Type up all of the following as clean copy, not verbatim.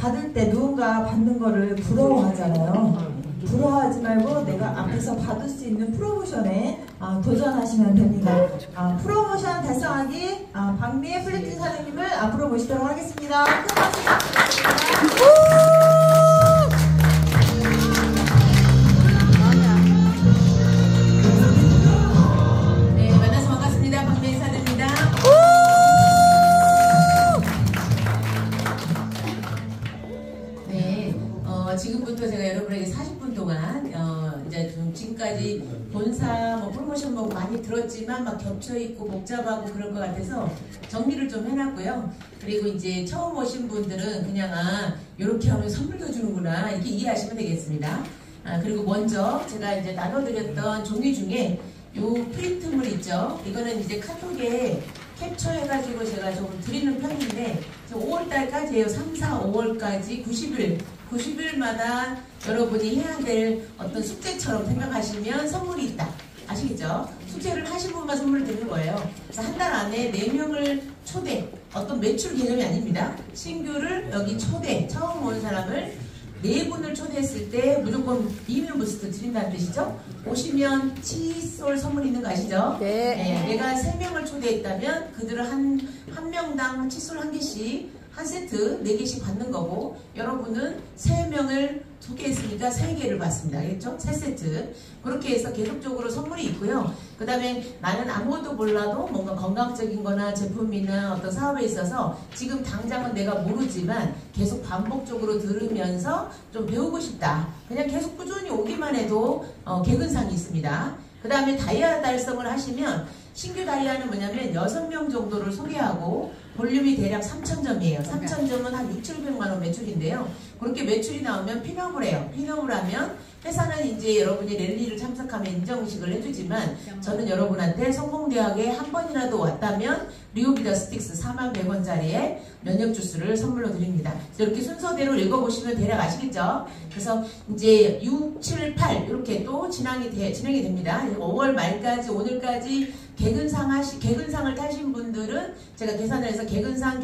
받을 때 누군가 받는 거를 부러워하잖아요. 부러워하지 말고 내가 앞에서 받을 수 있는 프로모션에 도전하시면 됩니다. 프로모션 달성하기 박미애 플래팅 사장님을 앞으로 모시도록 하겠습니다. 네, 만나서 반갑습니다. 박미애 사장입니다. 네, 지금부터 제가 여러분에게 40분 동안 이제 좀 지금까지 본사 프로모션 많이 들었지만 막 겹쳐 있고 복잡하고 그럴 것 같아서 정리를 좀 해놨고요. 그리고 이제 처음 오신 분들은 그냥 이렇게 하면 선물도 주는구나 이렇게 이해하시면 되겠습니다. 그리고 먼저 제가 이제 나눠드렸던 종이 중에 요 프린트물 있죠. 이거는 이제 카톡에 캡처해가지고 제가 조금 드리는 편인데 5월달까지예요. 3, 4, 5월까지 90일마다 여러분이 해야 될 어떤 숙제처럼 생각하시면 선물이 있다. 아시겠죠? 숙제를 하신 분만 선물을 드리는 거예요. 그래서 한 달 안에 4명을 초대, 어떤 매출 개념이 아닙니다. 신규를 여기 초대, 처음 온 사람을 4분을 초대했을 때 무조건 이면 부스트 드린다는 뜻이죠. 오시면 칫솔 선물 있는 거 아시죠? 네. 내가 3명을 초대했다면 그들을 한 명당 칫솔 1개씩 한 세트 4개씩 받는 거고, 여러분은 3명을 소개했으니까 3개를 받습니다. 알겠죠? 3세트. 그렇게 해서 계속적으로 선물이 있고요. 그 다음에 나는 아무것도 몰라도 뭔가 건강적인 거나 제품이나 어떤 사업에 있어서 지금 당장은 내가 모르지만 계속 반복적으로 들으면서 좀 배우고 싶다. 그냥 계속 꾸준히 오기만 해도 개근상이 있습니다. 그 다음에 다이아 달성을 하시면, 신규 다이아는 뭐냐면 6명 정도를 소개하고 볼륨이 대략 3,000점이에요. 3,000점은 한 6,700만원 매출인데요. 그렇게 매출이 나오면 핀업을 해요. 핀업을 하면 회사는 이제 여러분이 랠리를 참석하면 인정식을 해주지만, 저는 여러분한테 성공대학에 한 번이라도 왔다면 리오비다 스틱스 41,100원짜리의 면역 주스를 선물로 드립니다. 이렇게 순서대로 읽어보시면 대략 아시겠죠? 그래서 이제 6, 7, 8 이렇게 또 진행이 됩니다. 5월 말까지 오늘까지 개근상을 타신 분들은 제가 계산을 해서 개근상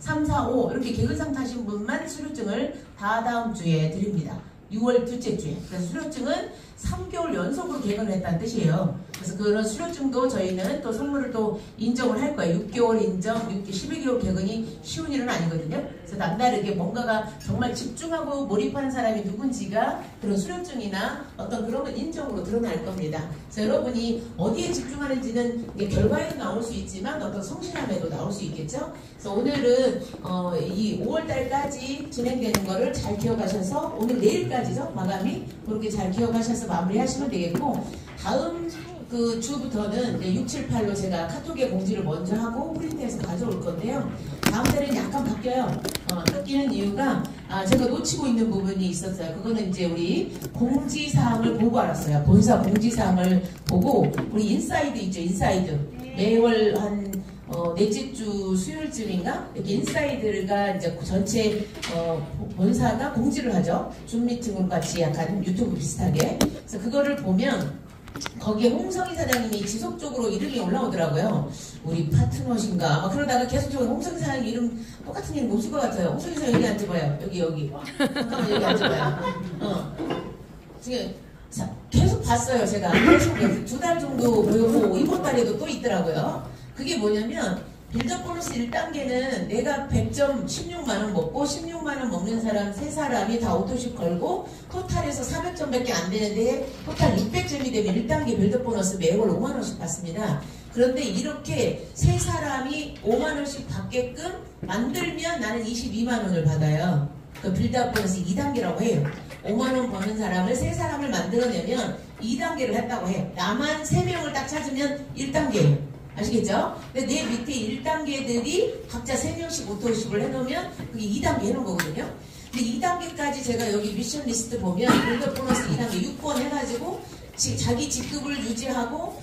3, 4, 5 이렇게 개근상 타신 분만 수료증을 다다음 주에 드립니다. 6월 둘째 주에. 그래서 수료증은 3개월 연속으로 개근을 했다는 뜻이에요. 그래서 그런 수료증도 저희는 또 선물을 또 인정을 할 거예요. 6개월 인정, 12개월 개근이 쉬운 일은 아니거든요. 그래서 남다르게 뭔가가 정말 집중하고 몰입하는 사람이 누군지가 그런 수료증이나 어떤 그런 건 인정으로 드러날 겁니다. 그래서 여러분이 어디에 집중하는지는 결과에도 나올 수 있지만 어떤 성실함에도 나올 수 있겠죠. 그래서 오늘은 이 5월달까지 진행되는 거를 잘 기억하셔서, 오늘 내일까지죠, 마감이. 그렇게 잘 기억하셔서 마무리하시면 되겠고, 다음 그 주부터는 6, 7, 8로 제가 카톡에 공지를 먼저 하고 프린트해서 가져올 건데요. 다음 달에는 약간 바뀌어요. 바뀌는 이유가 제가 놓치고 있는 부분이 있었어요. 그거는 이제 우리 공지사항을 보고 알았어요. 본사 공지사항을 보고, 우리 인사이드 있죠, 인사이드. 매월 한 넷째 주 수요일쯤인가 이렇게 인사이드가 이제 전체 본사가 공지를 하죠. 줌 미팅으로 같이 약간 유튜브 비슷하게. 그래서 그거를 보면 거기에 홍성희 사장님이 지속적으로 이름이 올라오더라고요. 우리 파트너신가 그러다가 계속적으로 홍성희 사장님 이름 똑같은 이름 못 쓸 것 같아요. 홍성희 사장님 여기 앉아봐요. 여기 잠깐만 여기 앉아봐요. 지금 계속 봤어요. 제가 계속 2달 정도 보고 이번 달에도 또 있더라고요. 그게 뭐냐면, 빌더 보너스 1단계는 내가 100점 16만원 먹고 16만원 먹는 사람 3사람이 다 오토십 걸고 토탈에서 400점밖에 안 되는데 토탈 600점이 되면 1단계 빌더 보너스 매월 5만원씩 받습니다. 그런데 이렇게 3사람이 5만원씩 받게끔 만들면 나는 22만원을 받아요. 그 빌더 보너스 2단계라고 해요. 5만원 버는 사람을 3사람을 만들어내면 2단계를 했다고 해요. 나만 3명을 딱 찾으면 1단계예요. 아시겠죠? 근데 내 밑에 1단계들이 각자 3명씩 오토십을 해놓으면 그게 2단계 해놓은 거거든요. 근데 2단계까지 제가 여기 미션 리스트 보면 빌더 보너스 2단계 6번 해가지고 자기 직급을 유지하고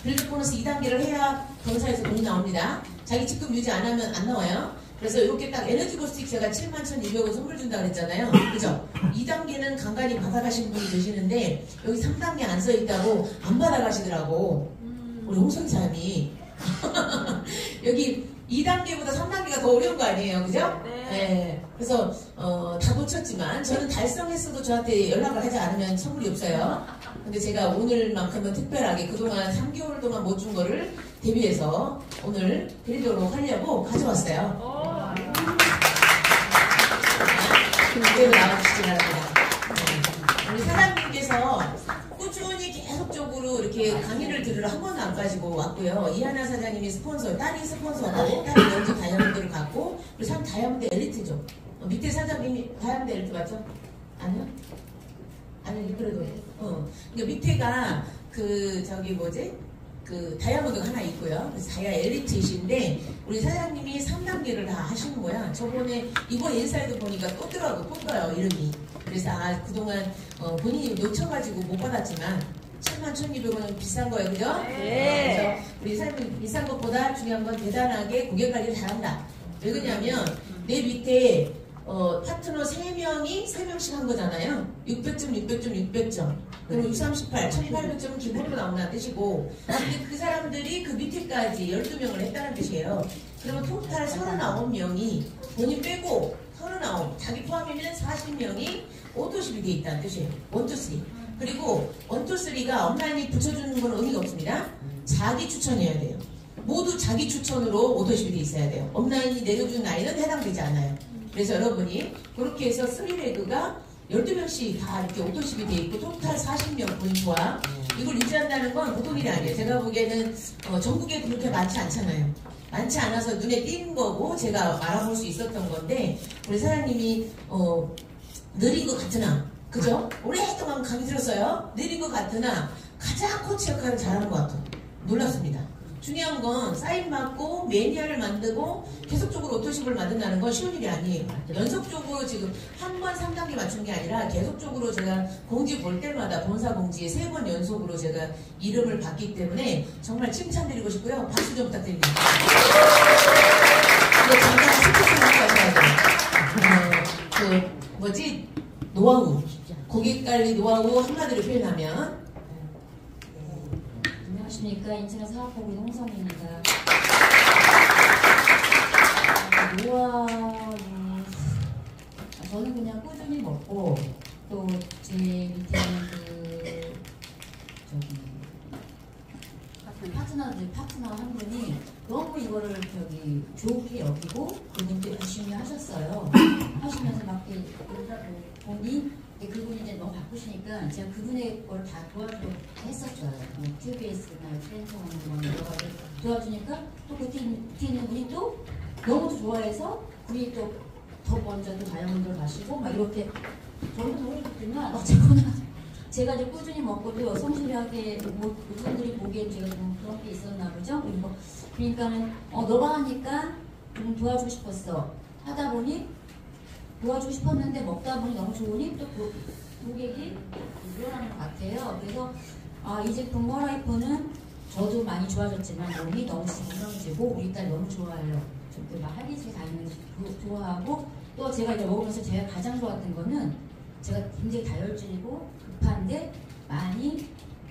빌더 보너스 2단계를 해야 본사에서 돈이 나옵니다. 자기 직급 유지 안 하면 안 나와요. 그래서 이렇게 딱 에너지 고스틱 제가 71,200원 선물 준다고 그랬잖아요. 그죠? 2단계는 간간히 받아가신 분이 계시는데 여기 3단계 안 써있다고 안 받아가시더라고. 우리 홍성희 사람이 여기 2단계보다 3단계가 더 어려운 거 아니에요, 그죠? 네. 네. 그래서 다 놓쳤지만 저는 달성했어도 저한테 연락을 하지 않으면 선물이 없어요. 근데 제가 오늘만큼은 특별하게 그동안 3개월 동안 못 준 거를 대비해서 오늘 드리도록 하려고 가져왔어요. 그대로 나와주시기 바랍니다. 우리 사장님께서 꾸준히 계속적으로 이렇게 강의를 들으러 한 번도 안 빠지고 왔고요. 이하나 사장님이 스폰서, 딸이 스폰서고, 딸이 연주 다이아몬드를 갖고, 우리 참 다이아몬드 엘리트죠. 밑에 사장님이 다이아몬드 엘리트 맞죠? 아니요? 아니, 그래도. 그러니까 밑에가 그 다이아몬드가 하나 있고요. 그래서 다이아 엘리트이신데 우리 사장님이 3단계를 다 하시는 거야. 저번에 이번 인사이드 보니까 또 떠요 이름이. 그래서 그동안 본인이 놓쳐가지고 못 받았지만 71,200원은 비싼 거예요, 그죠? 네. 그래서 우리 사장님 비싼 것보다 중요한 건 대단하게 고객 관리를 잘한다. 왜 그러냐면 내 밑에 파트너 3명씩 한 거잖아요. 600점. 그럼 638, 1800점은 기본으로 나온다는 뜻이고, 근데 그 사람들이 그 밑에까지 12명을 했다는 뜻이에요. 그러면 토탈 39명이 본인 빼고 39, 자기 포함이면 40명이 오토십이 돼 있다는 뜻이에요. 1, 2, 3. 그리고 1, 2, 3가 업라인이 붙여주는 건 의미가 없습니다. 자기 추천해야 돼요. 모두 자기 추천으로 오토십이 돼 있어야 돼요. 업라인이 내려주는 아이는 해당되지 않아요. 그래서 여러분이 그렇게 해서 3레그가 12명씩 다 이렇게 오토십이 돼 있고 토탈 40명 본인 조합 이걸 유지한다는 건 보통 일이 아니에요. 제가 보기에는 전국에 그렇게 많지 않잖아요. 많지 않아서 눈에 띄는 거고 제가 알아볼 수 있었던 건데 우리 사장님이 느린 것 같으나 그죠? 오랫동안 강의 들었어요. 느린 것 같으나 가장 코치 역할을 잘하는 것 같아요. 놀랐습니다. 중요한 건 사인 받고 매니아를 만들고 계속적으로 오토십을 만든다는 건 쉬운 일이 아니에요. 연속적으로 지금 한 번 3단계 맞춘 게 아니라 계속적으로 제가 공지 볼 때마다 본사 공지에 3번 연속으로 제가 이름을 받기 때문에 정말 칭찬드리고 싶고요. 박수 좀 부탁드립니다. 근데 잠깐 스포츠를 하셔야 돼요. 노하우. 고객 관리 노하우 한마디로 표현하면 안녕하십니까. 인천의 사업부부 홍성입니다. 노하우 저는 그냥 꾸준히 먹고 또 제 밑에는 파트너 한 분이 너무 이거를 좋게 여기고 그분도 열심히 하셨어요. 하시면서 막 보니 그분이 이제 너무 바쁘시니까 제가 그분의 걸 다 도와주고 했었어요. TBS나 트랜스홈 여러 가지 도와주니까 또 그 뒤에 있는 분이 또 너무 좋아해서 그분이 또 더 먼저 또 다이아몬드를 가시고 막 이렇게 저는 모르겠지만 제가 이제 꾸준히 먹고도 성실하게 그분들이 보기엔 제가 좀 그런 게 있었나 보죠. 그러니까는 너가 하니까 좀 도와주고 싶었어. 하다 보니 도와주고 싶었는데 먹다 보니 너무 좋으니 또 고객이 늘어나는 것 같아요. 그래서 이 제품 머라이프는 저도 많이 좋아졌지만 몸이 너무 건강해지고 우리 딸 너무 좋아해요. 저렇게 막 할기지게 다니는 거 좋아하고 또 제가 이제 먹으면서 제가 가장 좋았던 거는 제가 굉장히 다혈질이고 급한데 많이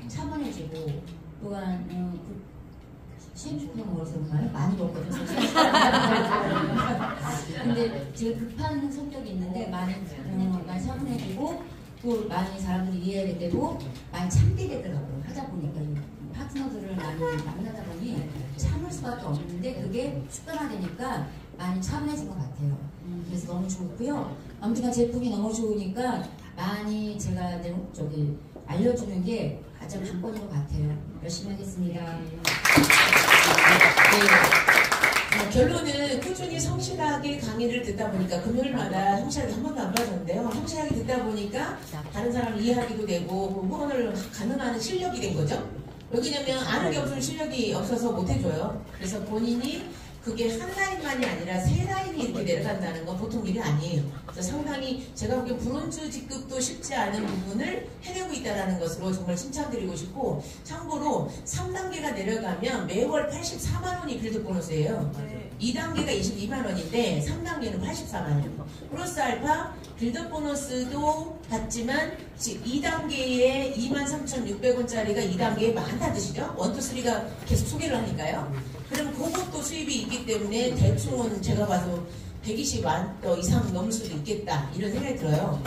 차분해지고 또한 시엠슈크림 먹어서 그런가요? 많이 먹거든요. 근데 제가 급한 성격이 있는데 많이 차분해지고 또 많이 사람들이 이해하게 되고 많이 참게 되더라고요. 하다 보니까 파트너들을 많이 만나다 보니 참을 수밖에 없는데 그게 습관화되니까 많이 차분해진 것 같아요. 그래서 너무 좋고요. 아무튼 제품이 너무 좋으니까 많이 제가 알려주는 게 가장 관건인 것 같아요. 열심히 하겠습니다. 네. 결론은 꾸준히 성실하게 강의를 듣다 보니까 금요일마다 성실하게 한 번도 안 빠졌는데요. 성실하게 듣다 보니까 다른 사람을 이해하기도 되고 후원을 가능한 실력이 된 거죠. 왜냐면 아는 게 없으면 실력이 없어서 못 해줘요. 그래서 본인이 그게 한 라인만이 아니라 3라인이 이렇게 내려간다는 건 보통 일이 아니에요. 그래서 상당히 제가 보기엔 브론즈 직급도 쉽지 않은 부분을 해내고 있다는 것으로 정말 칭찬드리고 싶고 참고로 3단계가 내려가면 매월 84만 원이 빌드 보너스예요. 2단계가 22만 원인데 3단계는 84만 원. 플러스 알파 빌드 보너스도 받지만 2단계에 23,600원짜리가 2단계에 많다는 뜻이죠. 1, 2, 3가 계속 소개를 하니까요. 그럼 그것도 수입이 있기 때문에 대충은 제가 봐도 120만 더 이상 넘을 수도 있겠다 이런 생각이 들어요.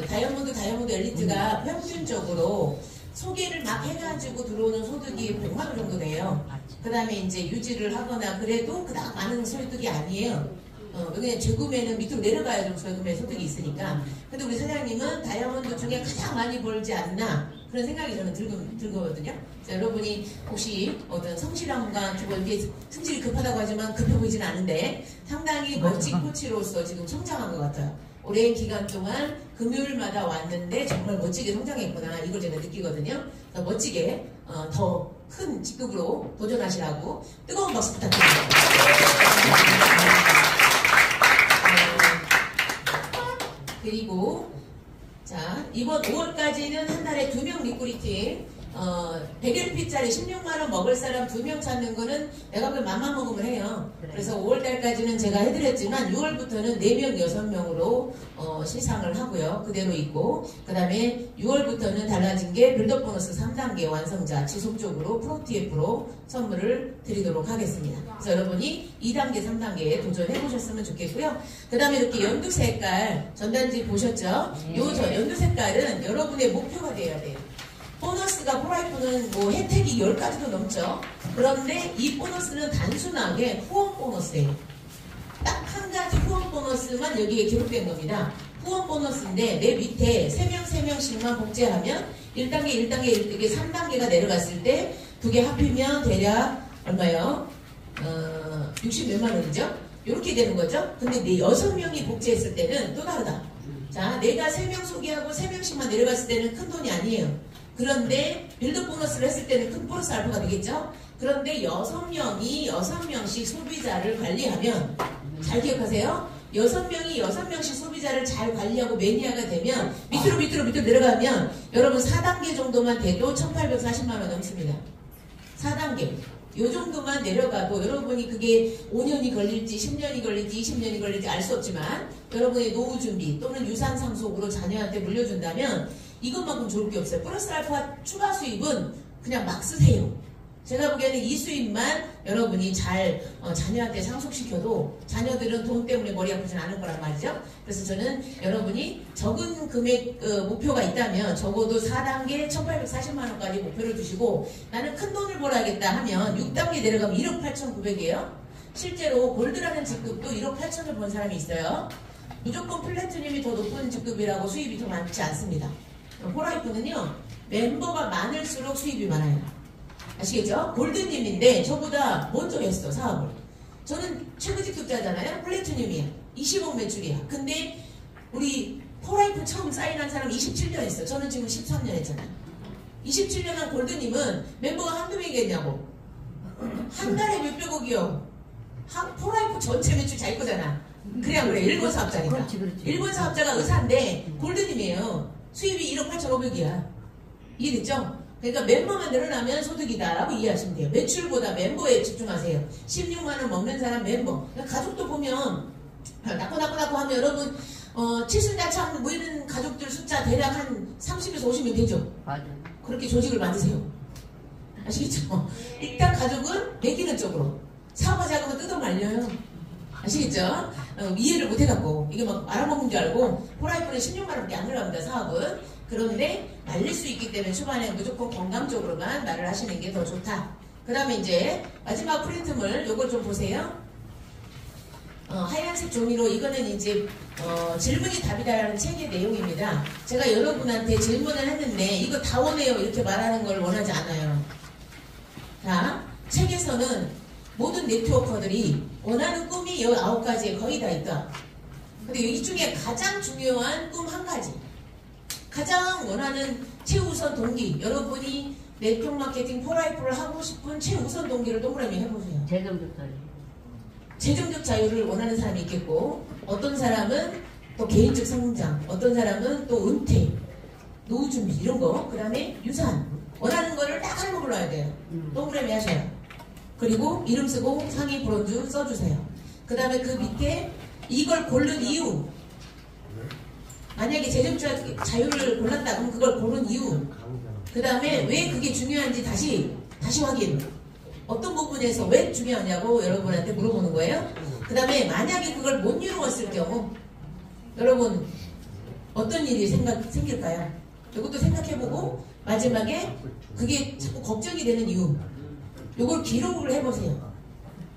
다이아몬드 엘리트가 평균적으로 소개를 막 해가지고 들어오는 소득이 100만 원 정도 돼요. 그 다음에 이제 유지를 하거나 그래도 그다음 많은 소득이 아니에요. 그냥 재구매는 밑으로 내려가야 좀 재구매 소득이 있으니까. 근데 우리 사장님은 다이아몬드 중에 가장 많이 벌지 않나 그런 생각이 저는 들거든요. 여러분이 혹시 어떤 성실함과 이렇게 승질이 급하다고 하지만 급해 보이진 않은데 상당히 멋진 코치로서 지금 성장한 것 같아요. 오랜 기간 동안 금요일마다 왔는데 정말 멋지게 성장했구나 이걸 제가 느끼거든요. 그래서 멋지게 더 큰 직급으로 도전하시라고 뜨거운 박수 부탁드립니다. 그리고 자 이번 5월까지는 한 달에 2명 리크루팅 100LP짜리 16만원 먹을 사람 2명 찾는 거는 내가 보기엔 맘만 먹으면 해요. 그래서 5월달까지는 제가 해드렸지만 6월부터는 4명, 6명으로 시상을 하고요. 그대로 있고 그 다음에 6월부터는 달라진 게 빌드업 보너스 3단계 완성자 지속적으로 프로TF로 선물을 드리도록 하겠습니다. 그래서 여러분이 2단계, 3단계에 도전해보셨으면 좋겠고요. 그 다음에 이렇게 연두 색깔 전단지 보셨죠? 요 연두 색깔은 여러분의 목표가 돼야 돼요. 보너스가 포라이프는 뭐 혜택이 10가지도 넘죠. 그런데 이 보너스는 단순하게 후원 보너스예요. 딱 한 가지 후원 보너스만 여기에 기록된 겁니다. 후원 보너스인데 내 밑에 3명씩만 복제하면 1단계, 이게 3단계가 내려갔을 때 두 개 합히면 대략 얼마요? 60 몇만 원이죠? 이렇게 되는 거죠. 근데 내 6명이 복제했을 때는 또 다르다. 자, 내가 3명 소개하고 3명씩만 내려갔을 때는 큰 돈이 아니에요. 그런데 빌드 보너스를 했을 때는 큰 플러스 알파가 되겠죠? 그런데 6명씩 소비자를 관리하면 잘 기억하세요. 6명씩 소비자를 잘 관리하고 매니아가 되면 밑으로 내려가면 여러분 4단계 정도만 돼도 1840만원 넘습니다. 4단계 요 정도만 내려가도 여러분이 그게 5년이 걸릴지 10년이 걸릴지 20년이 걸릴지 알 수 없지만 여러분의 노후 준비 또는 유산 상속으로 자녀한테 물려준다면 이것만큼 좋을 게 없어요. 플러스 알파 추가 수입은 그냥 막 쓰세요. 제가 보기에는 이 수입만 여러분이 잘 자녀한테 상속시켜도 자녀들은 돈 때문에 머리 아프진 않을 거란 말이죠. 그래서 저는 여러분이 적은 금액 목표가 있다면 적어도 4단계 1840만원까지 목표를 두시고 나는 큰 돈을 벌어야겠다 하면 6단계 내려가면 1억 8,900이에요. 실제로 골드라는 직급도 1억 8천을 번 사람이 있어요. 무조건 플래티늄이 더 높은 직급이라고 수입이 더 많지 않습니다. 포라이프는요 멤버가 많을수록 수입이 많아요. 아시겠죠? 골드님인데 저보다 먼저 했어 사업을. 저는 최고직급자잖아요. 플래티늄이야. 20억 매출이야. 근데 우리 포라이프 처음 사인한 사람 27년 했어. 저는 지금 13년 했잖아요. 27년 한 골드님은 멤버가 한두 명이겠냐고. 한 달에 몇백억이요. 포라이프 전체 매출 자기 거잖아. 그래 일본 사업자니까. 그렇지. 일본 사업자가 의사인데 골드님이에요. 수입이 1억 8,500이야. 이해됐죠? 그러니까 멤버만 늘어나면 소득이다라고 이해하시면 돼요. 매출보다 멤버에 집중하세요. 16만원 먹는 사람 멤버. 가족도 보면 낳고 하면 여러분 칠순자참 모이는 가족들 숫자 대략 한 30에서 50명 되죠? 맞아. 그렇게 조직을 만드세요. 아시겠죠? 일단 가족은 매기는 쪽으로 사업화 자금은 뜯어 말려요. 아시겠죠? 이해를 못해갖고 이게 막 알아먹는 줄 알고 포라이프는 16만원밖에 안 들어갑니다. 사업은. 그런데 말릴 수 있기 때문에 초반에 무조건 건강적으로만 말을 하시는 게 더 좋다. 그 다음에 이제 마지막 프린트물 요걸 좀 보세요. 하얀색 종이로 이거는 이제 질문이 답이다라는 책의 내용입니다. 제가 여러분한테 질문을 했는데 이거 다 원해요 이렇게 말하는 걸 원하지 않아요. 자, 책에서는 모든 네트워커들이 원하는 꿈이 19가지에 거의 다 있다. 근데 이 중에 가장 중요한 꿈 한 가지, 가장 원하는 최우선 동기, 여러분이 네트워크 마케팅 포라이프를 하고 싶은 최우선 동기를 동그라미 해보세요. 재정적 자유를 원하는 사람이 있겠고, 어떤 사람은 또 개인적 성장, 어떤 사람은 또 은퇴, 노후 준비 이런 거, 그 다음에 유산, 원하는 거를 딱 하나 골라야 돼요. 동그라미 하셔요. 그리고 이름 쓰고 상위 브론즈 써주세요. 그 다음에 그 밑에 이걸 고른 이유, 만약에 재정적 자유를 골랐다 그럼 그걸 고른 이유, 그 다음에 왜 그게 중요한지 다시 확인, 어떤 부분에서 왜 중요하냐고 여러분한테 물어보는 거예요. 그 다음에 만약에 그걸 못 이루었을 경우 여러분 어떤 일이 생길까요? 이것도 생각해보고 마지막에 그게 자꾸 걱정이 되는 이유 이걸 기록을 해보세요.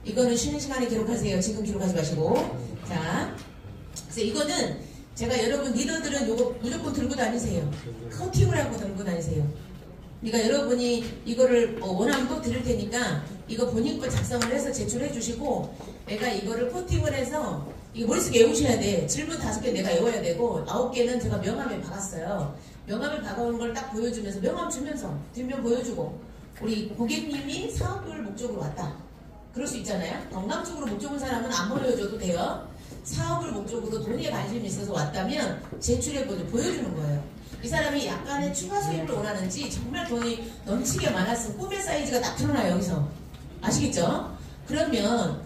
이거는 쉬는 시간에 기록하세요. 지금 기록하지 마시고. 자, 그래서 이거는 제가 여러분 리더들은 이거 무조건 들고 다니세요. 커팅을 하고 들고 다니세요. 그러니까 여러분이 이거를 원하면 또 드릴 테니까 이거 본인 거 작성을 해서 제출해 주시고 내가 이거를 코팅을 해서 이거 머릿속에 외우셔야 돼. 질문 5개 내가 외워야 되고 9개는 제가 명함에 박았어요. 명함에 박아온 걸 딱 보여주면서 명함 주면서 뒷면 보여주고 우리 고객님이 사업을 목적으로 왔다. 그럴 수 있잖아요. 건강 쪽으로 목적인 사람은 안 보여줘도 돼요. 사업을 목적으로 돈에 관심이 있어서 왔다면 제출해 보여주는 거예요. 이 사람이 약간의 추가 수입을 원하는지 정말 돈이 넘치게 많았으면 꿈의 사이즈가 딱 드러나요. 여기서 아시겠죠? 그러면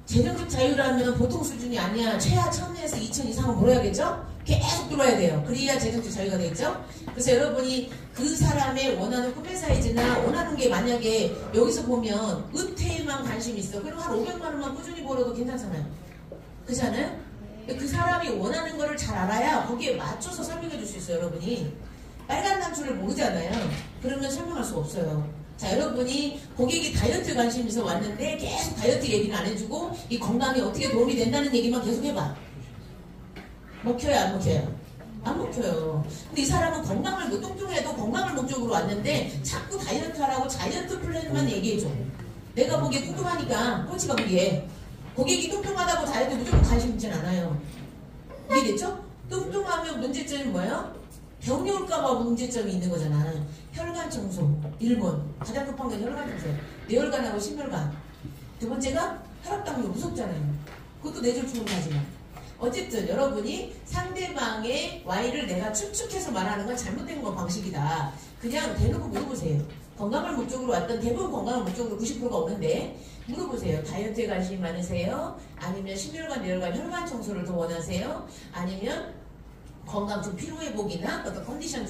재정적 자유라면 보통 수준이 아니야. 최하 1000에서 2000 이상은 벌어야겠죠? 계속 들어야 돼요. 그래야 재정적 자유가 되겠죠? 그래서 여러분이 그 사람의 원하는 꿈의 사이즈나 원하는 게 만약에 여기서 보면 은퇴에만 관심이 있어. 그럼 한 500만 원만 꾸준히 벌어도 괜찮잖아요. 그렇지 않아요? 그 사람이 원하는 거를 잘 알아야 거기에 맞춰서 설명해 줄 수 있어요. 여러분이 빨간 단추를 모르잖아요. 그러면 설명할 수 없어요. 자, 여러분이 고객이 다이어트에 관심이 있어 왔는데 계속 다이어트 얘기는 안 해주고 이 건강에 어떻게 도움이 된다는 얘기만 계속 해봐. 먹혀요? 안 먹혀요? 안 먹혀요. 근데 이 사람은 건강을 뚱뚱해도 건강을 목적으로 왔는데 자꾸 다이어트 하라고 다이어트 플랜만 얘기해줘. 내가 보기에 뚱뚱하니까 코치가 보기에 고객이 뚱뚱하다고 다이어트 무조건 관심 있진 않아요. 이해됐죠? 뚱뚱하면 문제점이 뭐예요? 병이 올까봐 문제점이 있는 거잖아. 혈관 청소 1번 가장 급한 건 혈관 청소. 뇌혈관하고 심혈관. 두 번째가 혈압당뇨 무섭잖아요. 그것도 뇌졸중으로 하지만 어쨌든 여러분이 상대방의 Y를 내가 추측해서 말하는 건 잘못된 건 방식이다. 그냥 대놓고 물어보세요. 건강을 목적으로 왔던 대부분 건강을 목적으로 90%가 오는데 물어보세요. 다이어트에 관심이 많으세요? 아니면 심혈관, 뇌혈관, 혈관 청소를 더 원하세요? 아니면 건강 좀 피로회복이나 어떤 컨디션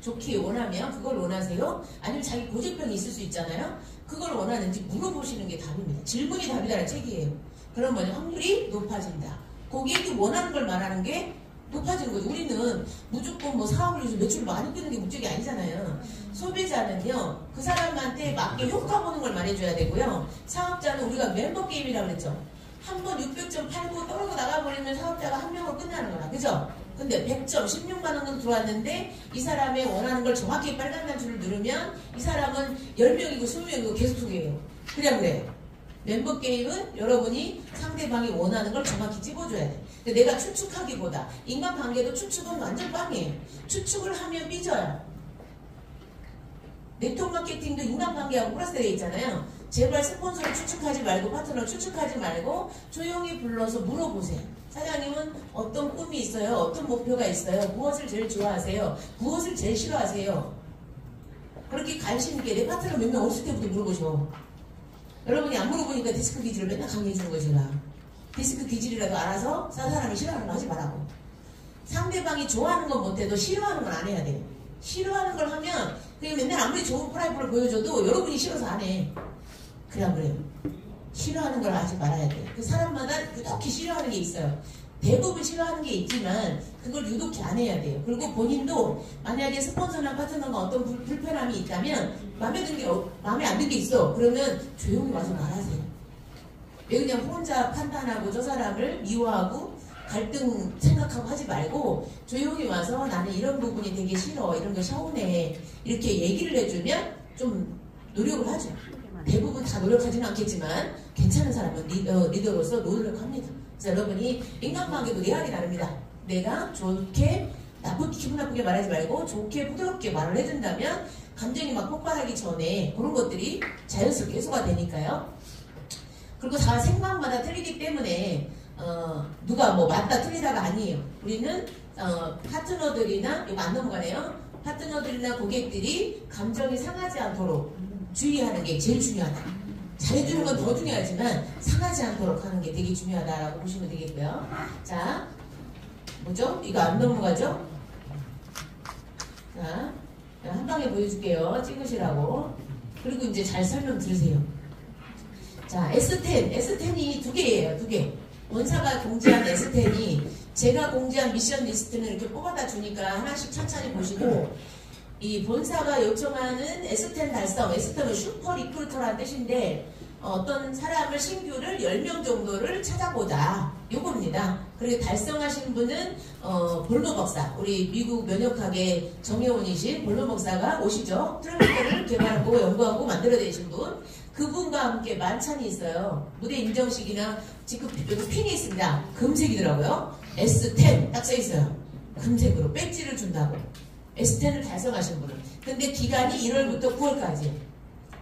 좋게 원하면 그걸 원하세요? 아니면 자기 고질병이 있을 수 있잖아요? 그걸 원하는지 물어보시는 게 답입니다. 질문이 답이다라는 책이에요. 그럼 뭐냐? 확률이 높아진다. 고객이 원하는 걸 말하는 게 높아지는 거죠. 우리는 무조건 뭐 사업을 위해서 매출을 많이 끄는 게 목적이 아니잖아요. 소비자는요, 그 사람한테 맞게 효과 보는 걸 말해줘야 되고요. 사업자는 우리가 멤버 게임이라고 그랬죠. 한 번 600점 팔고 떨어져 나가버리면 사업자가 한 명으로 끝나는 거야. 그죠? 근데 100점, 16만 원으로 들어왔는데 이 사람의 원하는 걸 정확히 빨간 단추를 누르면 이 사람은 10명이고 20명이고 계속 소개해요. 그냥 그래요. 멤버 게임은 여러분이 상대방이 원하는 걸 정확히 찝어줘야 돼. 근데 내가 추측하기보다 인간관계도 추측은 완전 빵이에요. 추측을 하면 삐져요. 네트워크 마케팅도 인간관계하고 플러스 되어 있잖아요. 제발 스폰서를 추측하지 말고 파트너를 추측하지 말고 조용히 불러서 물어보세요. 사장님은 어떤 꿈이 있어요? 어떤 목표가 있어요? 무엇을 제일 좋아하세요? 무엇을 제일 싫어하세요? 그렇게 관심 있게 내 파트너 몇 명 없을 때부터 물어보셔. 여러분이 안 물어보니까 디스크 기질을 맨날 강의해주는 거지라. 디스크 기질이라도 알아서 싼 사람이 싫어하는 거 하지 말라고. 상대방이 좋아하는 건 못해도 싫어하는 건 안 해야 돼요. 싫어하는 걸 하면 그냥 맨날 아무리 좋은 프라이팬을 보여줘도 여러분이 싫어서 안 해. 그냥 그래요. 싫어하는 걸 하지 말아야 돼요. 그 사람마다 유독히 싫어하는 게 있어요. 대부분 싫어하는 게 있지만 그걸 유독히 안 해야 돼요. 그리고 본인도 만약에 스폰서나 파트너가 어떤 불편함이 있다면 마음에 안 든 게 있어. 그러면 조용히 와서 말하세요. 왜 그냥 혼자 판단하고 저 사람을 미워하고 갈등 생각하고 하지 말고 조용히 와서 나는 이런 부분이 되게 싫어. 이런 거 서운해. 이렇게 얘기를 해주면 좀 노력을 하죠. 대부분 다 노력하지는 않겠지만 괜찮은 사람은 리더로서 노력합니다. 그래서 여러분이 인간관계도 내향이 다릅니다. 내가 좋게 기분 나쁘게 말하지 말고 좋게 부드럽게 말을 해준다면 감정이 막 폭발하기 전에 그런 것들이 자연스럽게 해소가 되니까요. 그리고 다 생각마다 틀리기 때문에 누가 뭐 맞다 틀리다가 아니에요. 우리는 파트너들이나 이거 안 넘어가네요. 파트너들이나 고객들이 감정이 상하지 않도록 주의하는 게 제일 중요하다. 잘해주는 건 더 중요하지만 상하지 않도록 하는 게 되게 중요하다라고 보시면 되겠고요. 자, 뭐죠? 이거 안 넘어가죠? 자, 한 방에 보여줄게요. 찍으시라고. 그리고 이제 잘 설명 들으세요. 자, S10. S10이 두 개예요. 두 개. 본사가 공지한 S10이 제가 공지한 미션 리스트는 이렇게 뽑아다 주니까 하나씩 천천히 보시고, 이 본사가 요청하는 S10 달성, S10은 슈퍼 리크루터라는 뜻인데 어떤 사람을 신규를 10명 정도를 찾아보자 요겁니다. 그리고 달성하신 분은 볼로 박사, 우리 미국 면역학의 정혜원이신 볼로 박사가 오시죠. 트라이버를 개발하고 연구하고 만들어내신 분, 그분과 함께 만찬이 있어요. 무대 인정식이나 지금 여기 핀이 있습니다. 금색이더라고요. S10 딱 써있어요. 금색으로 배지를 준다고. S10을 달성하신 분은. 근데 기간이 1월부터 9월까지.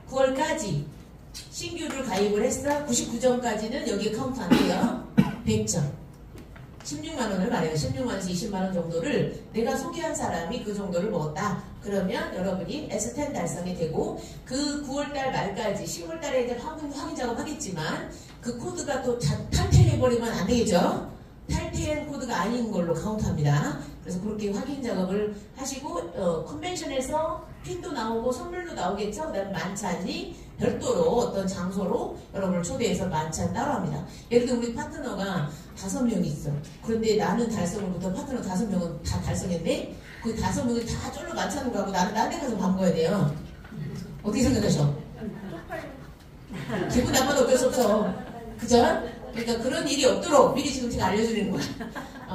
9월까지 신규를 가입을 했어. 99점까지는 여기에 카운트 안 돼요. 100점. 16만원을 말해요. 16만원에서 20만원 정도를 내가 소개한 사람이 그 정도를 먹었다. 그러면 여러분이 S10 달성이 되고, 그 9월달 말까지 10월달에 이제 확인 작업하겠지만 그 코드가 또 탈퇴해버리면 안 되겠죠. 탈퇴한 코드가 아닌 걸로 카운트합니다. 그래서 그렇게 확인 작업을 하시고, 컨벤션에서 핀도 나오고 선물도 나오겠죠. 그 다음 만찬이 별도로 어떤 장소로 여러분을 초대해서 만찬 따로 합니다. 예를 들어 우리 파트너가 5명이 있어. 그런데 나는 달성을 부터 파트너 5명은 다 달성했네? 그 5명이 다 쫄로 만찬을 가고 나는 딴 데 가서 밥 먹어야 돼요. 어떻게 생각하셔? 기분 나빠도 어쩔 수 없어. 그죠? 그러니까 그런 일이 없도록 미리 지금 제가 알려드리는 거야.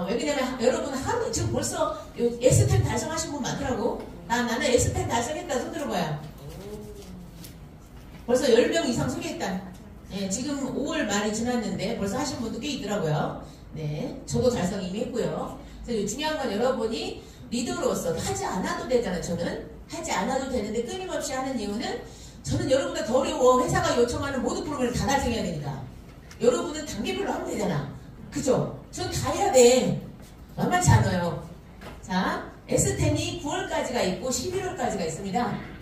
왜냐면 여러분 하루 지금 벌써 S10 달성하신 분 많더라고. 나는 S10 달성했다 손 들어봐요. 벌써 10명 이상 소개했다. 네, 지금 5월 말이 지났는데 벌써 하신 분도 꽤 있더라고요. 네, 저도 달성 이미 했고요. 그래서 중요한 건 여러분이 리더로서 하지 않아도 되잖아요. 저는 하지 않아도 되는데 끊임없이 하는 이유는 저는 여러분보다 더 어려워. 회사가 요청하는 모든 프로그램을 다 달성해야 되니까. 여러분은 단계별로 하면 되잖아. 그죠? 전 다 해야 돼. 만만치 않아요. 자, S10이 9월까지가 있고 11월까지가 있습니다.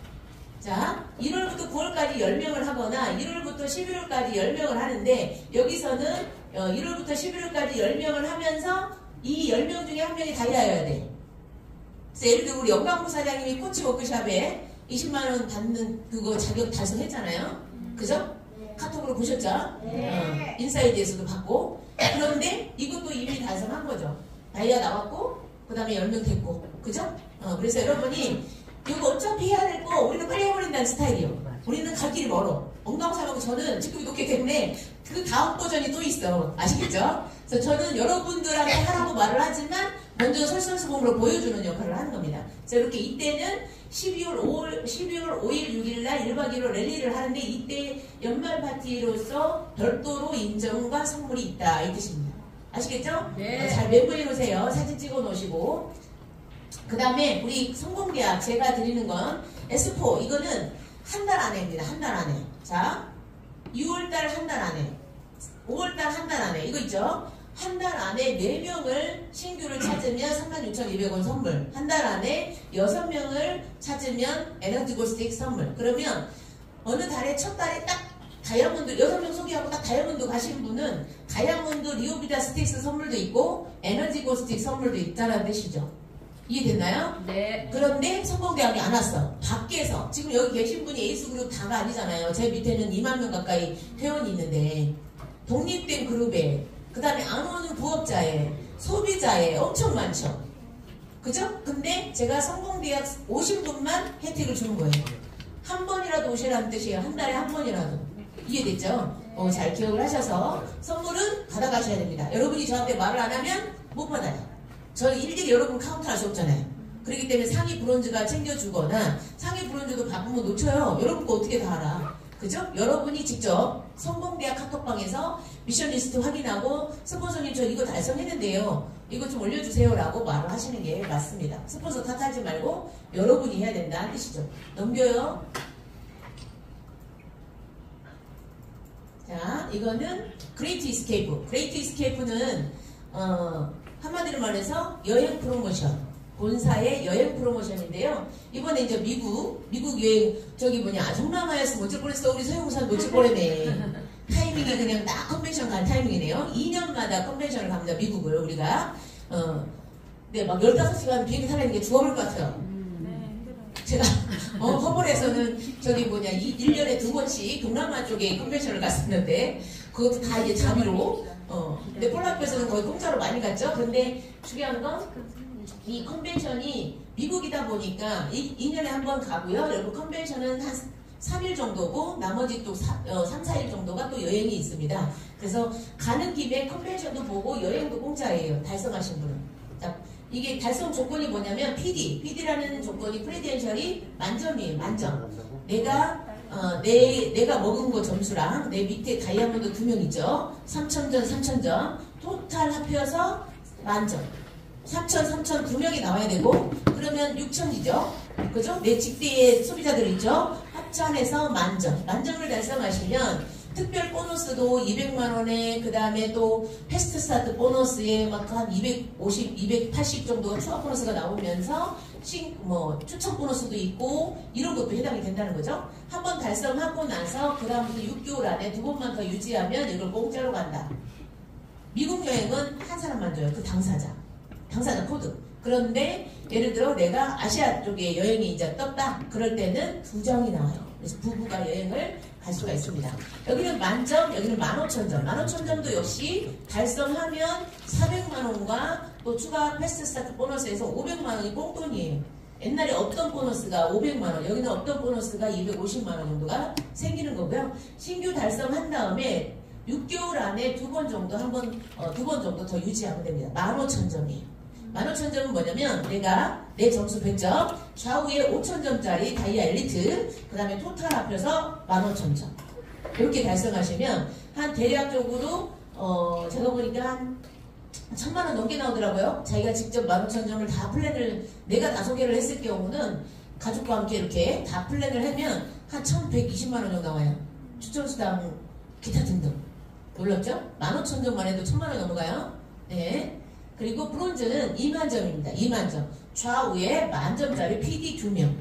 자, 1월부터 9월까지 10명을 하거나 1월부터 11월까지 10명을 하는데, 여기서는 1월부터 11월까지 10명을 하면서 이 10명 중에 한 명이 다이아여야 돼. 그래서 예를 들어 우리 영광부 사장님이 코치 워크샵에 20만원 받는 그거 자격 달성했잖아요. 그죠? 카톡으로 보셨죠? 인사이드에서도 받고. 그런데 이것도 이미 달성한 거죠. 다이아 나왔고 그 다음에 10명 됐고. 그죠? 그래서 여러분이 이거 어차피 해야 될 거 우리는 빨리 해버린다는 스타일이요. 우리는 갈 길이 멀어. 엉망사하고 저는 직급이 높기 때문에 그 다음 버전이 또 있어. 아시겠죠? 그래서 저는 여러분들한테 하라고 말을 하지만 먼저 솔선수범으로 보여주는 역할을 하는 겁니다. 그래서 이렇게 이때는 12월 5일, 6일 날 1박 2일로 랠리를 하는데, 이때 연말 파티로서 별도로 인정과 선물이 있다 이 뜻입니다. 아시겠죠? 네. 잘 메모해 놓으세요. 사진 찍어 놓으시고. 그 다음에 우리 성공계약 제가 드리는 건 S4, 이거는 한 달 안에입니다. 한 달 안에. 자, 6월달 한 달 안에, 5월달 한 달 안에, 이거 있죠? 한 달 안에 4명을 신규를 찾으면 36,200원 선물, 한 달 안에 6명을 찾으면 에너지 고스틱 선물. 그러면 어느 달에 첫 달에 딱 다이아몬드 6명 소개하고 딱 다이아몬드 가신 분은 다이아몬드 리오비다 스틱스 선물도 있고 에너지 고스틱 선물도 있다는 뜻이죠. 이해됐나요? 네. 그런데 성공대학이 안 왔어. 밖에서. 지금 여기 계신 분이 에이스그룹 다가 아니잖아요. 제 밑에는 2만 명 가까이 회원이 있는데, 독립된 그룹에, 그 다음에 안 오는 부업자에, 소비자에 엄청 많죠. 그죠? 근데 제가 성공대학 오신 분만 혜택을 주는 거예요. 한 번이라도 오시라는 뜻이에요. 한 달에 한 번이라도. 이해됐죠? 잘 기억을 하셔서 선물은 받아가셔야 됩니다. 여러분이 저한테 말을 안 하면 못 받아요. 저는 일일이 여러분 카운트할 수 없잖아요. 그렇기 때문에 상위 브론즈가 챙겨주거나 상위 브론즈도 바쁘면 놓쳐요. 여러분 거 어떻게 다 알아. 그죠? 여러분이 직접 성공대학 카톡방에서 미션 리스트 확인하고 스폰서님 저 이거 달성했는데요. 이거 좀 올려주세요 라고 말을 하시는 게 맞습니다. 스폰서 탓하지 말고 여러분이 해야 된다는 뜻이죠. 넘겨요. 자, 이거는 그레이트 이스케이프. 그레이트 이스케이프는 한마디로 말해서 여행 프로모션, 본사의 여행 프로모션인데요. 이번에 이제 미국 여행, 저기 동남아에서 놓칠 뻔했어. 우리 서영산 놓칠 뻔했네. 타이밍이 그냥 딱 컨벤션 간 타이밍이네요. 2년마다 컨벤션을 갑니다. 미국을 우리가. 네, 막 15시간 비행기 타는 게 죽어버릴 것 같아요. 제가 허벌에서는 1년에 2번씩 동남아 쪽에 컨벤션을 갔었는데, 그것도 다 이제 자비로 근데 폴라프에서는 거의 공짜로 많이 갔죠. 근데 중요한 건 이 컨벤션이 미국이다 보니까 2년에 한 번 가고요. 여러분 컨벤션은 한 3일 정도고 나머지 또 3, 4일 정도가 또 여행이 있습니다. 그래서 가는 김에 컨벤션도 보고 여행도 공짜예요. 달성하신 분은. 자, 이게 달성 조건이 뭐냐면 PD라는 조건이 프레덴셜이 만점이에요. 만점. 내가 먹은 거 점수랑 내 밑에 다이아몬드 2명 있죠. 3,000점, 3,000점. 토탈 합해서 만점. 3,000, 2명이 나와야 되고, 그러면 6,000이죠. 그죠? 내 직대의 소비자들 있죠. 합산해서 만점. 만점을 달성하시면 특별 보너스도 200만원에, 그 다음에 또 패스트 스타트 보너스에 막 한 250, 280 정도가 추가 보너스가 나오면서 추천 보너스도 있고 이런 것도 해당이 된다는 거죠. 한 번 달성하고 나서 그 다음부터 6개월 안에 2번만 더 유지하면 이걸 공짜로 간다. 미국 여행은 한 사람만 줘요. 그 당사자 코드. 그런데 예를 들어 내가 아시아 쪽에 여행이 이제 떴다. 그럴 때는 2장이 나와요. 그래서 부부가 여행을 갈 수가 있습니다. 여기는 만점, 여기는 15,000점. 15,000점도 역시 달성하면 400만원과 또 추가 패스트 스타트 보너스에서 500만원이 꽁돈이에요. 옛날에 없던 보너스가 500만원, 여기는 없던 보너스가 250만원 정도가 생기는 거고요. 신규 달성한 다음에 6개월 안에 2번 정도, 2번 정도 더 유지하면 됩니다. 15,000점이에요. 15,000점은 뭐냐면 내가 내 점수 100점, 좌우에 5,000점짜리 다이아 엘리트, 그 다음에 토탈 합해서 15,000점. 이렇게 달성하시면 한 대략적으로 제가 보니까 한 1,000만원 넘게 나오더라고요. 자기가 직접 15,000점을 다 플랜을 내가 다 소개를 했을 경우는 가족과 함께 이렇게 다 플랜을 하면 한 1,120만원 정도 나와요. 추천수당 기타 등등. 놀랍죠? 15,000점만 해도 1,000만원 넘어가요. 네. 그리고 브론즈는 20,000점입니다. 20,000점. 좌우에 만점짜리 PD 2명.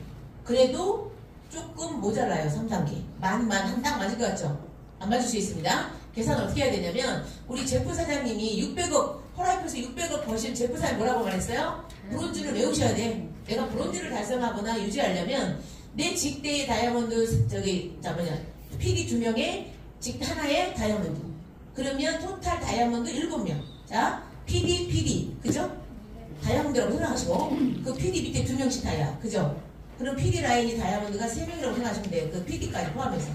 그래도 조금 모자라요. 3단계. 한 딱 맞을 것 같죠? 안 맞을 수 있습니다. 계산 어떻게 해야 되냐면 우리 제프 사장님이 600억 폴라이프에서 600억 버신 제프 사장님 뭐라고 말했어요? 브론즈를 외우셔야 돼. 내가 브론즈를 달성하거나 유지하려면 내 직대의 다이아몬드 PD 2명에 직대 하나의 다이아몬드. 그러면 토탈 다이아몬드 7명. 자, PD, 그죠? 다이아몬드라고 생각하시고, 그 PD 밑에 2명씩 다이아, 그죠? 그럼 PD 라인이 다이아몬드가 3명이라고 생각하시면 돼요. 그 PD까지 포함해서.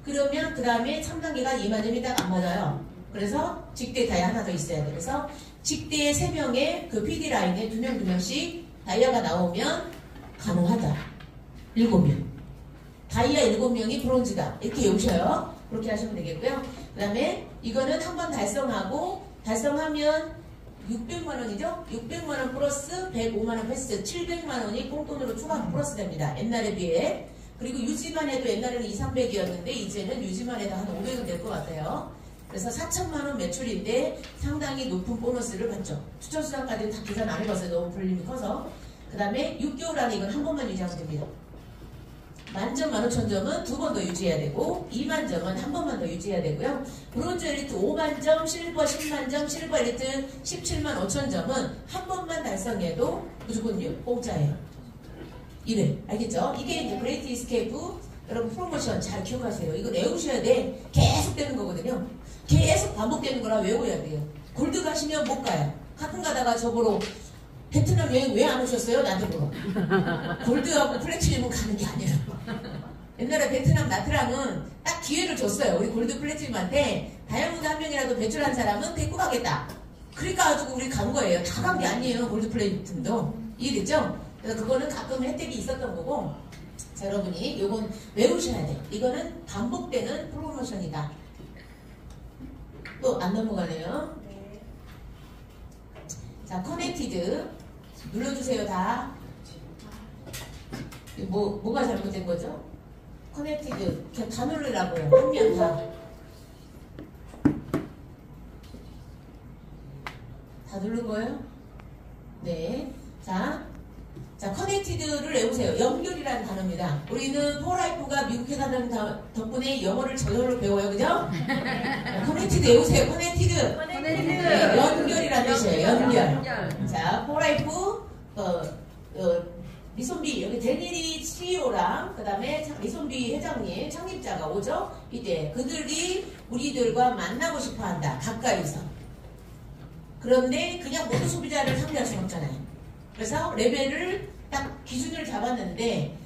그러면 그 다음에 3단계가 20,000점이 딱 안 맞아요. 그래서 직대 다이아 하나 더 있어야 돼요. 그래서 직대의 3명에 그 PD 라인에 2명씩 다이아가 나오면 가능하다. 7명. 다이아 7명이 브론즈다. 이렇게 외우셔요. 그렇게 하시면 되겠고요. 그 다음에 이거는 한번 달성하면 600만원이죠? 600만원 플러스 105만원 패스 700만원이 꽁돈으로 추가 플러스 됩니다. 옛날에 비해. 그리고 유지만 해도 옛날에는 200~300이었는데 이제는 유지만 해도 한 500은 될 것 같아요. 그래서 4천만원 매출인데 상당히 높은 보너스를 받죠. 추천수당까지는 다 계산 안 해봤어요. 너무 볼륨이 커서. 그 다음에 6개월 안에 이건 한 번만 유지하면 됩니다. 만점 15,000점은 2번 더 유지해야 되고 20,000점은 한 번만 더 유지해야 되고요. 브론즈 엘리트 50,000점, 실버 10,000점, 실버 엘리트 175,000점은 한 번만 달성해도 무조건 공짜예요. 이래. 알겠죠? 이게 이제 그레이트 이스케이프 여러분 프로모션 잘 기억하세요. 이거 외우셔야 돼. 계속 되는 거거든요. 계속 반복되는 거라 외워야 돼요. 골드 가시면 못 가요. 가끔 가다가 저보러 베트남 여행 왜 안 오셨어요? 나한테 물어. 골드하고 플래티넘은 가는 게 아니에요. 옛날에 베트남 나트랑은 딱 기회를 줬어요. 우리 골드 플래티넘한테 다이아몬드 한 명이라도 배출한 사람은 데리고 가겠다. 그러니까 가지고 우리 간 거예요. 다 간 게 아니에요. 골드 플래티넘도. 이해됐죠? 그래서 그거는 가끔 혜택이 있었던 거고 자, 여러분이 이건 외우셔야 돼요. 이거는 반복되는 프로모션이다. 또 안 넘어가네요. 자, 커넥티드 눌러주세요. 다. 뭐가 잘못된 거죠? 커넥티드 그냥 다 누르라고요. 한 명 다. 다 누른 거예요? 네. 자, 커넥티드를 외우세요. 연결이라는 단어입니다. 우리는 포라이프가 미국 회사들 덕분에 영어를 저절로 배워요. 그죠? 커넥티드 외우세요. 커넥티드. 네, 연결이라는 뜻이에요. 연결. 자, 포라이프, 리손비, 여기 데니리 CEO랑, 그 다음에 리손비 회장님, 창립자가 오죠? 이때 그들이 우리들과 만나고 싶어 한다. 가까이서. 그런데 그냥 모든 소비자를 상대할 수는 없잖아요. 그래서 레벨을 딱 기준을 잡았는데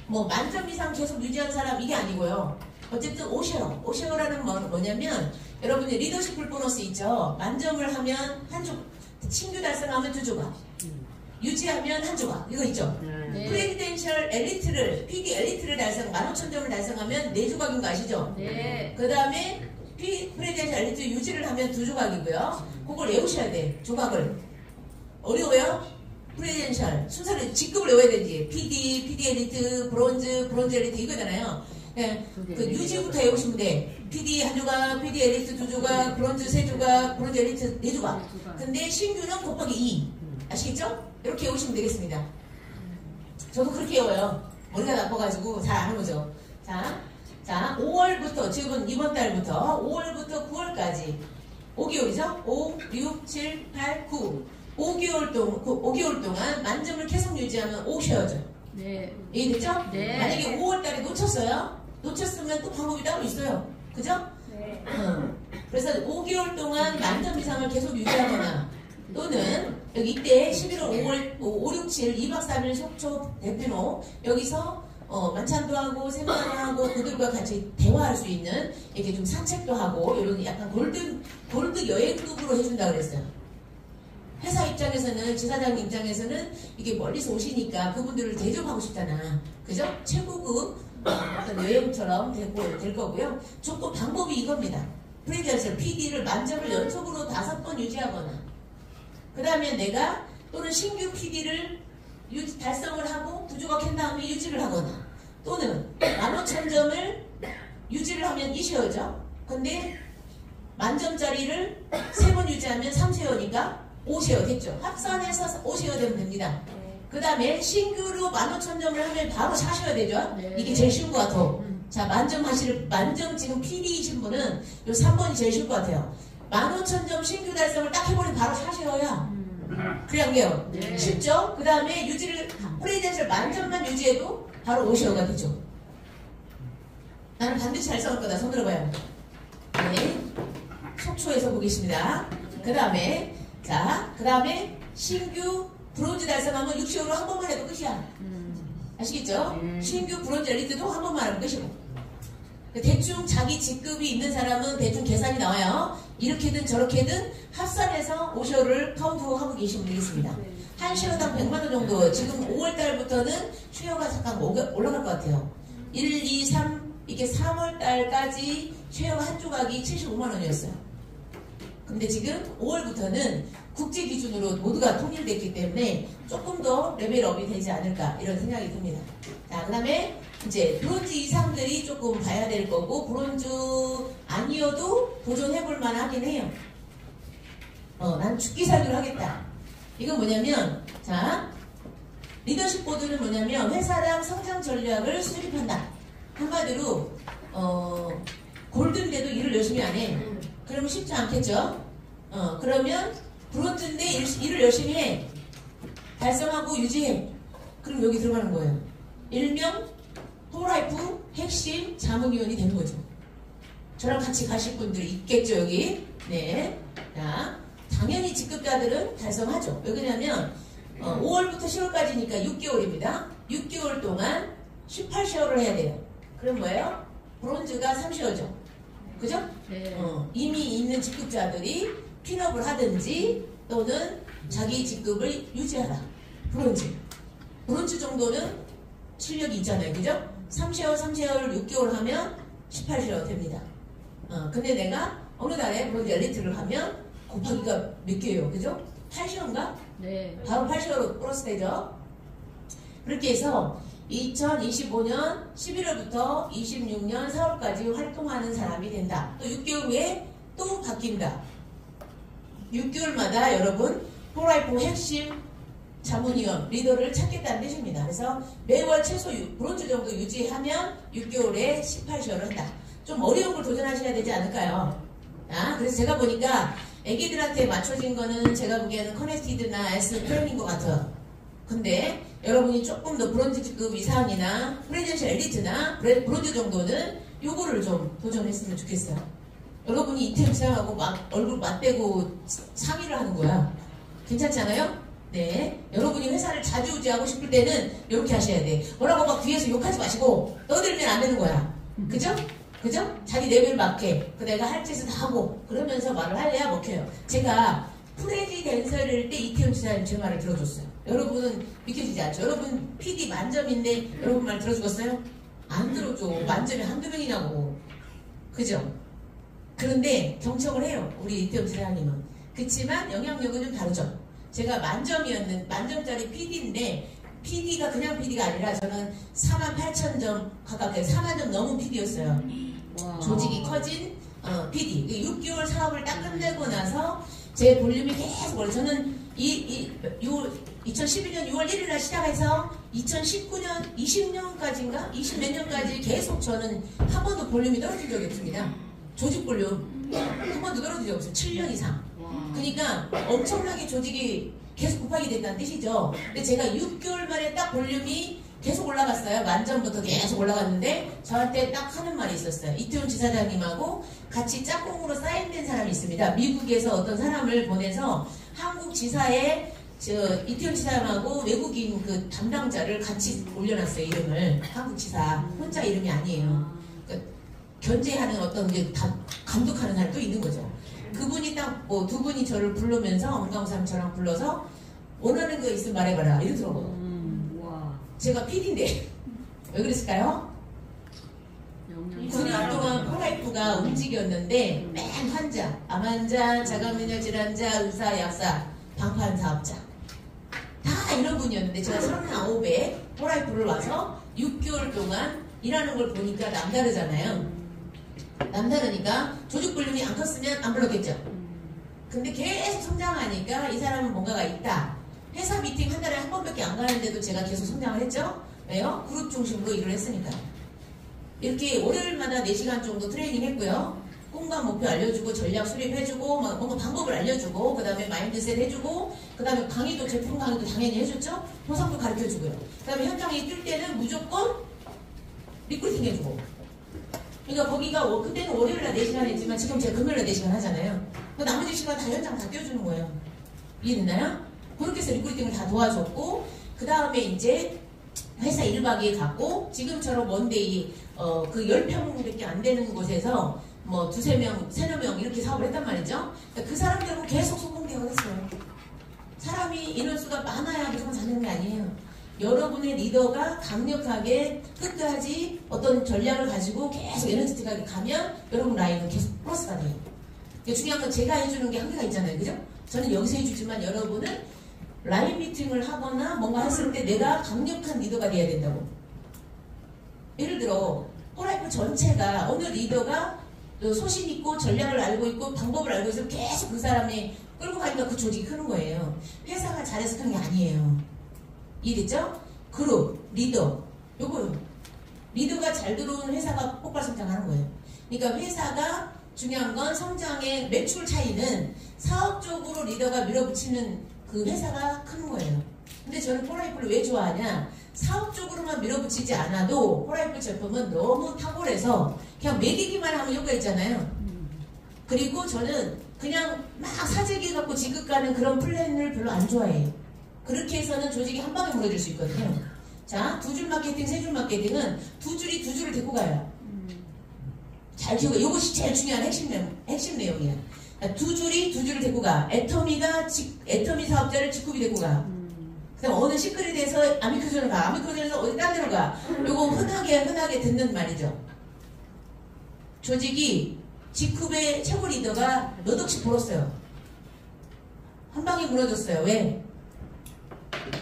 뭐 만점 이상 계속 유지한 사람 이게 아니고요. 어쨌든 오셰어라는 뭐냐면 여러분이 리더십 풀 보너스 있죠. 만점을 하면 한 조각, 신규 달성하면 2조각, 유지하면 1조각 이거 있죠. 네. 프레지덴셜 엘리트를 PD 엘리트를 달성 15,000점을 달성하면 4조각인 거 아시죠? 네. 그 다음에 프레지덴셜 엘리트 유지를 하면 2조각이고요. 그걸 외우셔야 돼. 조각을. 어려워요? 프레지덴셜 순서를 직급을 외워야 되지. PD 엘리트, 브론즈 엘리트 이거잖아요. 네, 그 유지부터 외우시면 돼. PD 1조각, PD 엘리트 2조각, 브론즈 3조각, 브론즈 엘리트 4조각. 근데 신규는 곱하기 2. 아시겠죠? 이렇게 외우시면 되겠습니다. 저도 그렇게 외워요. 머리가 나빠가지고 잘 안 외우죠. 자, 5월부터, 지금은 이번 달부터 5월부터 9월까지 5개월이죠? 5, 6, 7, 8, 9. 5개월 동안 만점을 계속 유지하면 오셔야죠. 네. 이해됐죠? 네. 만약에 5월달에 놓쳤으면 또 방법이 따로 있어요. 그죠? 네. 그래서 5개월 동안 만점 이상을 계속 유지하거나 또는 여기 이때 11월 5, 6, 7, 2박 3일 속초 대피노 여기서 만찬도 하고 세미나도 하고 그들과 같이 대화할 수 있는 이렇게 좀 산책도 하고 이런 약간 골드 여행급으로 해준다 그랬어요. 회사 입장에서는 지사장님 입장에서는 이게 멀리서 오시니까 그분들을 대접하고 싶잖아. 그죠? 최고급 어떤 여행처럼 될 거고요. 조금 방법이 이겁니다. 프리랜서 PD를 만점을 연속으로 5번 유지하거나 그 다음에 내가 또는 신규 PD를 달성을 하고 2조각 한 다음에 유지를 하거나 또는 15,000점을 유지를 하면 2쉐어죠. 근데 만점짜리를 3번 유지하면 3쉐어니까 5쉐어 됐죠. 합산해서 5쉐어 되면 됩니다. 그 다음에 신규로 15,000점을 하면 바로 4쉐어 되죠. 네. 이게 제일 쉬운 것 같아. 자, 만점 지금 PD이신 분은 요 3번이 제일 쉬울 것 같아요. 15,000점 신규 달성을 딱 해버리면 바로 4쉐어야. 그래야 해요. 네. 쉽죠? 그 다음에 프레지덴셜 만점만 유지해도 바로 5쉐어가 되죠. 나는 반드시 달성할 거다. 손 들어봐요. 네. 속초에서 보겠습니다. 그 다음에 신규 브론즈 달성하면 6쉐어로 한 번만 해도 끝이야. 아시겠죠? 신규 브론즈 엘리트도 한 번만 하면 끝이고. 대충 자기 직급이 있는 사람은 대충 계산이 나와요. 이렇게든 저렇게든 합산해서 5쉐어를 카운트하고 계시면 되겠습니다. 한 쉐어당 100만원 정도. 지금 5월달부터는 쉐어가 잠깐 올라갈 것 같아요. 1, 2, 3 이게 3월달까지 쉐어가 한 조각이 75만원이었어요. 근데 지금 5월부터는 국제 기준으로 모두가 통일됐기 때문에 조금 더 레벨업이 되지 않을까 이런 생각이 듭니다. 자, 그 다음에 이제 브론즈 이상들이 조금 봐야 될 거고 브론즈 아니어도 도전해볼 만하긴 해요. 난 죽기 살기로 하겠다. 이건 뭐냐면 자 리더십 보드는 뭐냐면 회사랑 성장 전략을 수립한다. 한마디로 골든데도 일을 열심히 안 해. 그러면 쉽지 않겠죠? 그러면 브론즈인데 일을 열심히 해. 달성하고 유지해. 그럼 여기 들어가는 거예요. 일명 포라이프 핵심 자문위원이 되는 거죠. 저랑 같이 가실 분들이 있겠죠, 여기. 네. 자, 당연히 직급자들은 달성하죠. 왜 그러냐면 5월부터 10월까지니까 6개월입니다. 6개월 동안 18쉐어를 해야 돼요. 그럼 뭐예요? 브론즈가 3쉐어죠. 그죠? 네. 이미 있는 직급자들이 핀업을 하든지 또는 자기 직급을 유지하라. 브론즈 정도는 실력이 있잖아요. 그죠? 3쉐어를 6개월 하면 18쉐어 됩니다. 근데 내가 어느 달에 브론즈 엘리트를 하면 곱하기가 몇 개예요? 그죠? 8쉐어인가? 네. 바로 8쉐어로 플러스 되죠? 그렇게 해서 2025년 11월부터 26년 4월까지 활동하는 사람이 된다. 또 6개월 후에 또 바뀐다. 6개월마다 여러분 포라이프 핵심 자문위원 리더를 찾겠다는 뜻입니다. 그래서 매월 최소 브론즈 정도 유지하면 6개월에 18쉐어를 한다. 좀 어려운 걸 도전하셔야 되지 않을까요? 그래서 제가 보니까 애기들한테 맞춰진 거는 제가 보기에는 커넥티드나 S 트레이닝인 것 같아요. 근데 여러분이 조금 더 브론즈급 이상이나 프레젠셜 엘리트나 브론즈 정도는 요거를 좀 도전했으면 좋겠어요. 여러분이 이태원 지사하고 막 얼굴 맞대고 상의를 하는 거야. 괜찮지 않아요? 네. 여러분이 회사를 자주우지하고 싶을 때는 이렇게 하셔야 돼. 뭐라고 막 뒤에서 욕하지 마시고 떠들면 안 되는 거야. 그죠? 그죠? 자기 레벨 맞게 그 내가 할 짓을 다 하고 그러면서 말을 할래야 먹혀요. 제가 프레지덴셜일 때 이태원 지사님 제 말을 들어줬어요. 여러분은 믿겨지지 않죠? 여러분 PD 만점인데 여러분 말 들어주겠어요? 안 들어줘. 만점이 한두 명이냐고. 그죠? 그런데 경청을 해요. 우리 이태원 지사님은. 그치만 영향력은 좀 다르죠. 제가 만점짜리 PD인데 PD가 그냥 PD가 아니라 저는 48,000점 가깝게 4만 점 넘은 PD였어요. 조직이 커진 PD. 6개월 사업을 딱 끝내고 나서 제 볼륨이 계속 올라. 저는 2012년 6월 1일 날 시작해서 2019년 20년까지인가 20몇 년까지 계속 저는 한 번도 볼륨이 떨어진 적이 없습니다. 조직 볼륨 한 번도 떨어진 적이 없어요. 7년 이상. 그러니까 엄청나게 조직이 계속 곱하게 됐다는 뜻이죠. 근데 제가 6개월 만에 딱 볼륨이 계속 올라갔어요. 만점부터 계속 올라갔는데 저한테 딱 하는 말이 있었어요. 이태원 지사장님하고 같이 짝꿍으로 사인된 사람이 있습니다. 미국에서 어떤 사람을 보내서 한국 지사에 이태원 지사님하고 외국인 그 담당자를 같이 올려놨어요. 이름을. 한국 지사 혼자 이름이 아니에요. 그러니까 견제하는 어떤 이제 감독하는 사람도 있는 거죠. 그분이 딱 뭐 두 분이 저를 부르면서 엄강삼 저랑 불러서 원하는 거 있으면 말해봐라 이러더라고요. 제가 PD인데 왜 그랬을까요? 9년 동안 폴라이프가 움직였는데 맨 환자, 암환자, 자가면역 질환자, 의사, 약사, 방판 사업자 다 이런 분이었는데 제가 39에 폴라이프를 와서 6개월 동안 일하는 걸 보니까 남다르잖아요. 남다르니까 조직 볼륨이 안 컸으면 안 불렀겠죠. 근데 계속 성장하니까 이 사람은 뭔가가 있다. 회사 미팅 한 달에 한 번밖에 안 가는데도 제가 계속 성장을 했죠. 왜요? 그룹 중심으로 일을 했으니까. 이렇게 월요일마다 4시간 정도 트레이닝 했고요. 꿈과 목표 알려주고 전략 수립해주고 뭔가 방법을 알려주고 그 다음에 마인드셋 해주고 그 다음에 강의도 제품 강의도 당연히 해줬죠. 보상도 가르쳐주고요. 그 다음에 현장에 뛸 때는 무조건 리크루팅 해주고. 그러니까 거기가 그때는 월요일날 4시간 했지만 지금 제가 금요일날 4시간 하잖아요. 그 나머지 시간 다 현장 다 띄워주는 거예요. 이해됐나요? 그렇게 해서 리크루팅을 다 도와줬고 그 다음에 이제 회사 1박 2일 갔고 지금처럼 원데이 그 10평밖에 안 되는 곳에서 뭐 2-3명, 3-4명 이렇게 사업을 했단 말이죠. 그러니까 그 사람들하고 계속 소통대화를 했어요. 사람이 인원수가 많아야 무조건 사는 게 아니에요. 여러분의 리더가 강력하게 끝까지 어떤 전략을 가지고 계속 에너지틱하게 가면 여러분 라인은 계속 플러스가 돼요. 중요한 건 제가 해주는 게 한계가 있잖아요. 그죠? 저는 여기서 해주지만 여러분은 라인 미팅을 하거나 뭔가 했을 때 내가 강력한 리더가 돼야 된다고. 예를 들어 폴라이프 전체가 어느 리더가 소신 있고 전략을 알고 있고 방법을 알고 있으면 계속 그 사람이 끌고 가니까 그 조직이 크는 거예요. 회사가 잘해서 크는 게 아니에요. 이해됐죠? 그룹, 리더 요거 리더가 잘 들어오는 회사가 폭발 성장하는 거예요. 그러니까 회사가 중요한 건 성장의 매출 차이는 사업적으로 리더가 밀어붙이는 그 회사가 큰 거예요. 근데 저는 폴라이프를 왜 좋아하냐? 사업적으로만 밀어붙이지 않아도 폴라이프 제품은 너무 탁월해서 그냥 매기기만 하면 효과 있잖아요. 그리고 저는 그냥 막 사재기 갖고 지급 가는 그런 플랜을 별로 안 좋아해요. 그렇게 해서는 조직이 한 방에 무너질 수 있거든요. 자, 2줄 마케팅, 3줄 마케팅은 2줄이 2줄을 데리고 가요. 잘 기억해. 이것이 제일 중요한 핵심 내용이야. 2줄이 2줄을 데리고 가. 애터미 사업자를 직급이 데리고 가. 그 다음 어느 시크릿에 대해서 아미크존을 가. 아미크존에서 어디 딴 데로 가. 요거 흔하게 듣는 말이죠. 조직이 직급의 최고 리더가 몇 억씩 벌었어요. 한 방에 무너졌어요. 왜?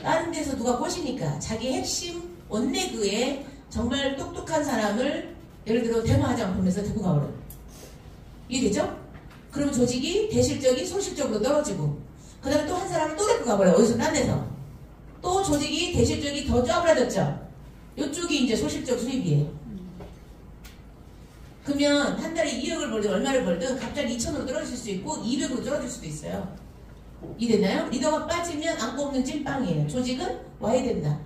다른 데서 누가 꼬시니까 자기 핵심 원내그에 정말 똑똑한 사람을 예를 들어 대마 화장품에서 데리고 가버려요. 이해되죠? 그럼 조직이 대실적이 소실적으로 떨어지고 그 다음에 또 한 사람을 또 데리고 가버려요. 어디서 딴 데서. 또 조직이 대실적이 더 쪼그라졌죠. 이쪽이 이제 소실적 수입이에요. 그러면 한 달에 2억을 벌든 얼마를 벌든 갑자기 2천으로 떨어질 수 있고 200으로 떨어질 수도 있어요. 이해됐나요? 리더가 빠지면 안 뽑는 찐빵이에요. 조직은 와야 된다.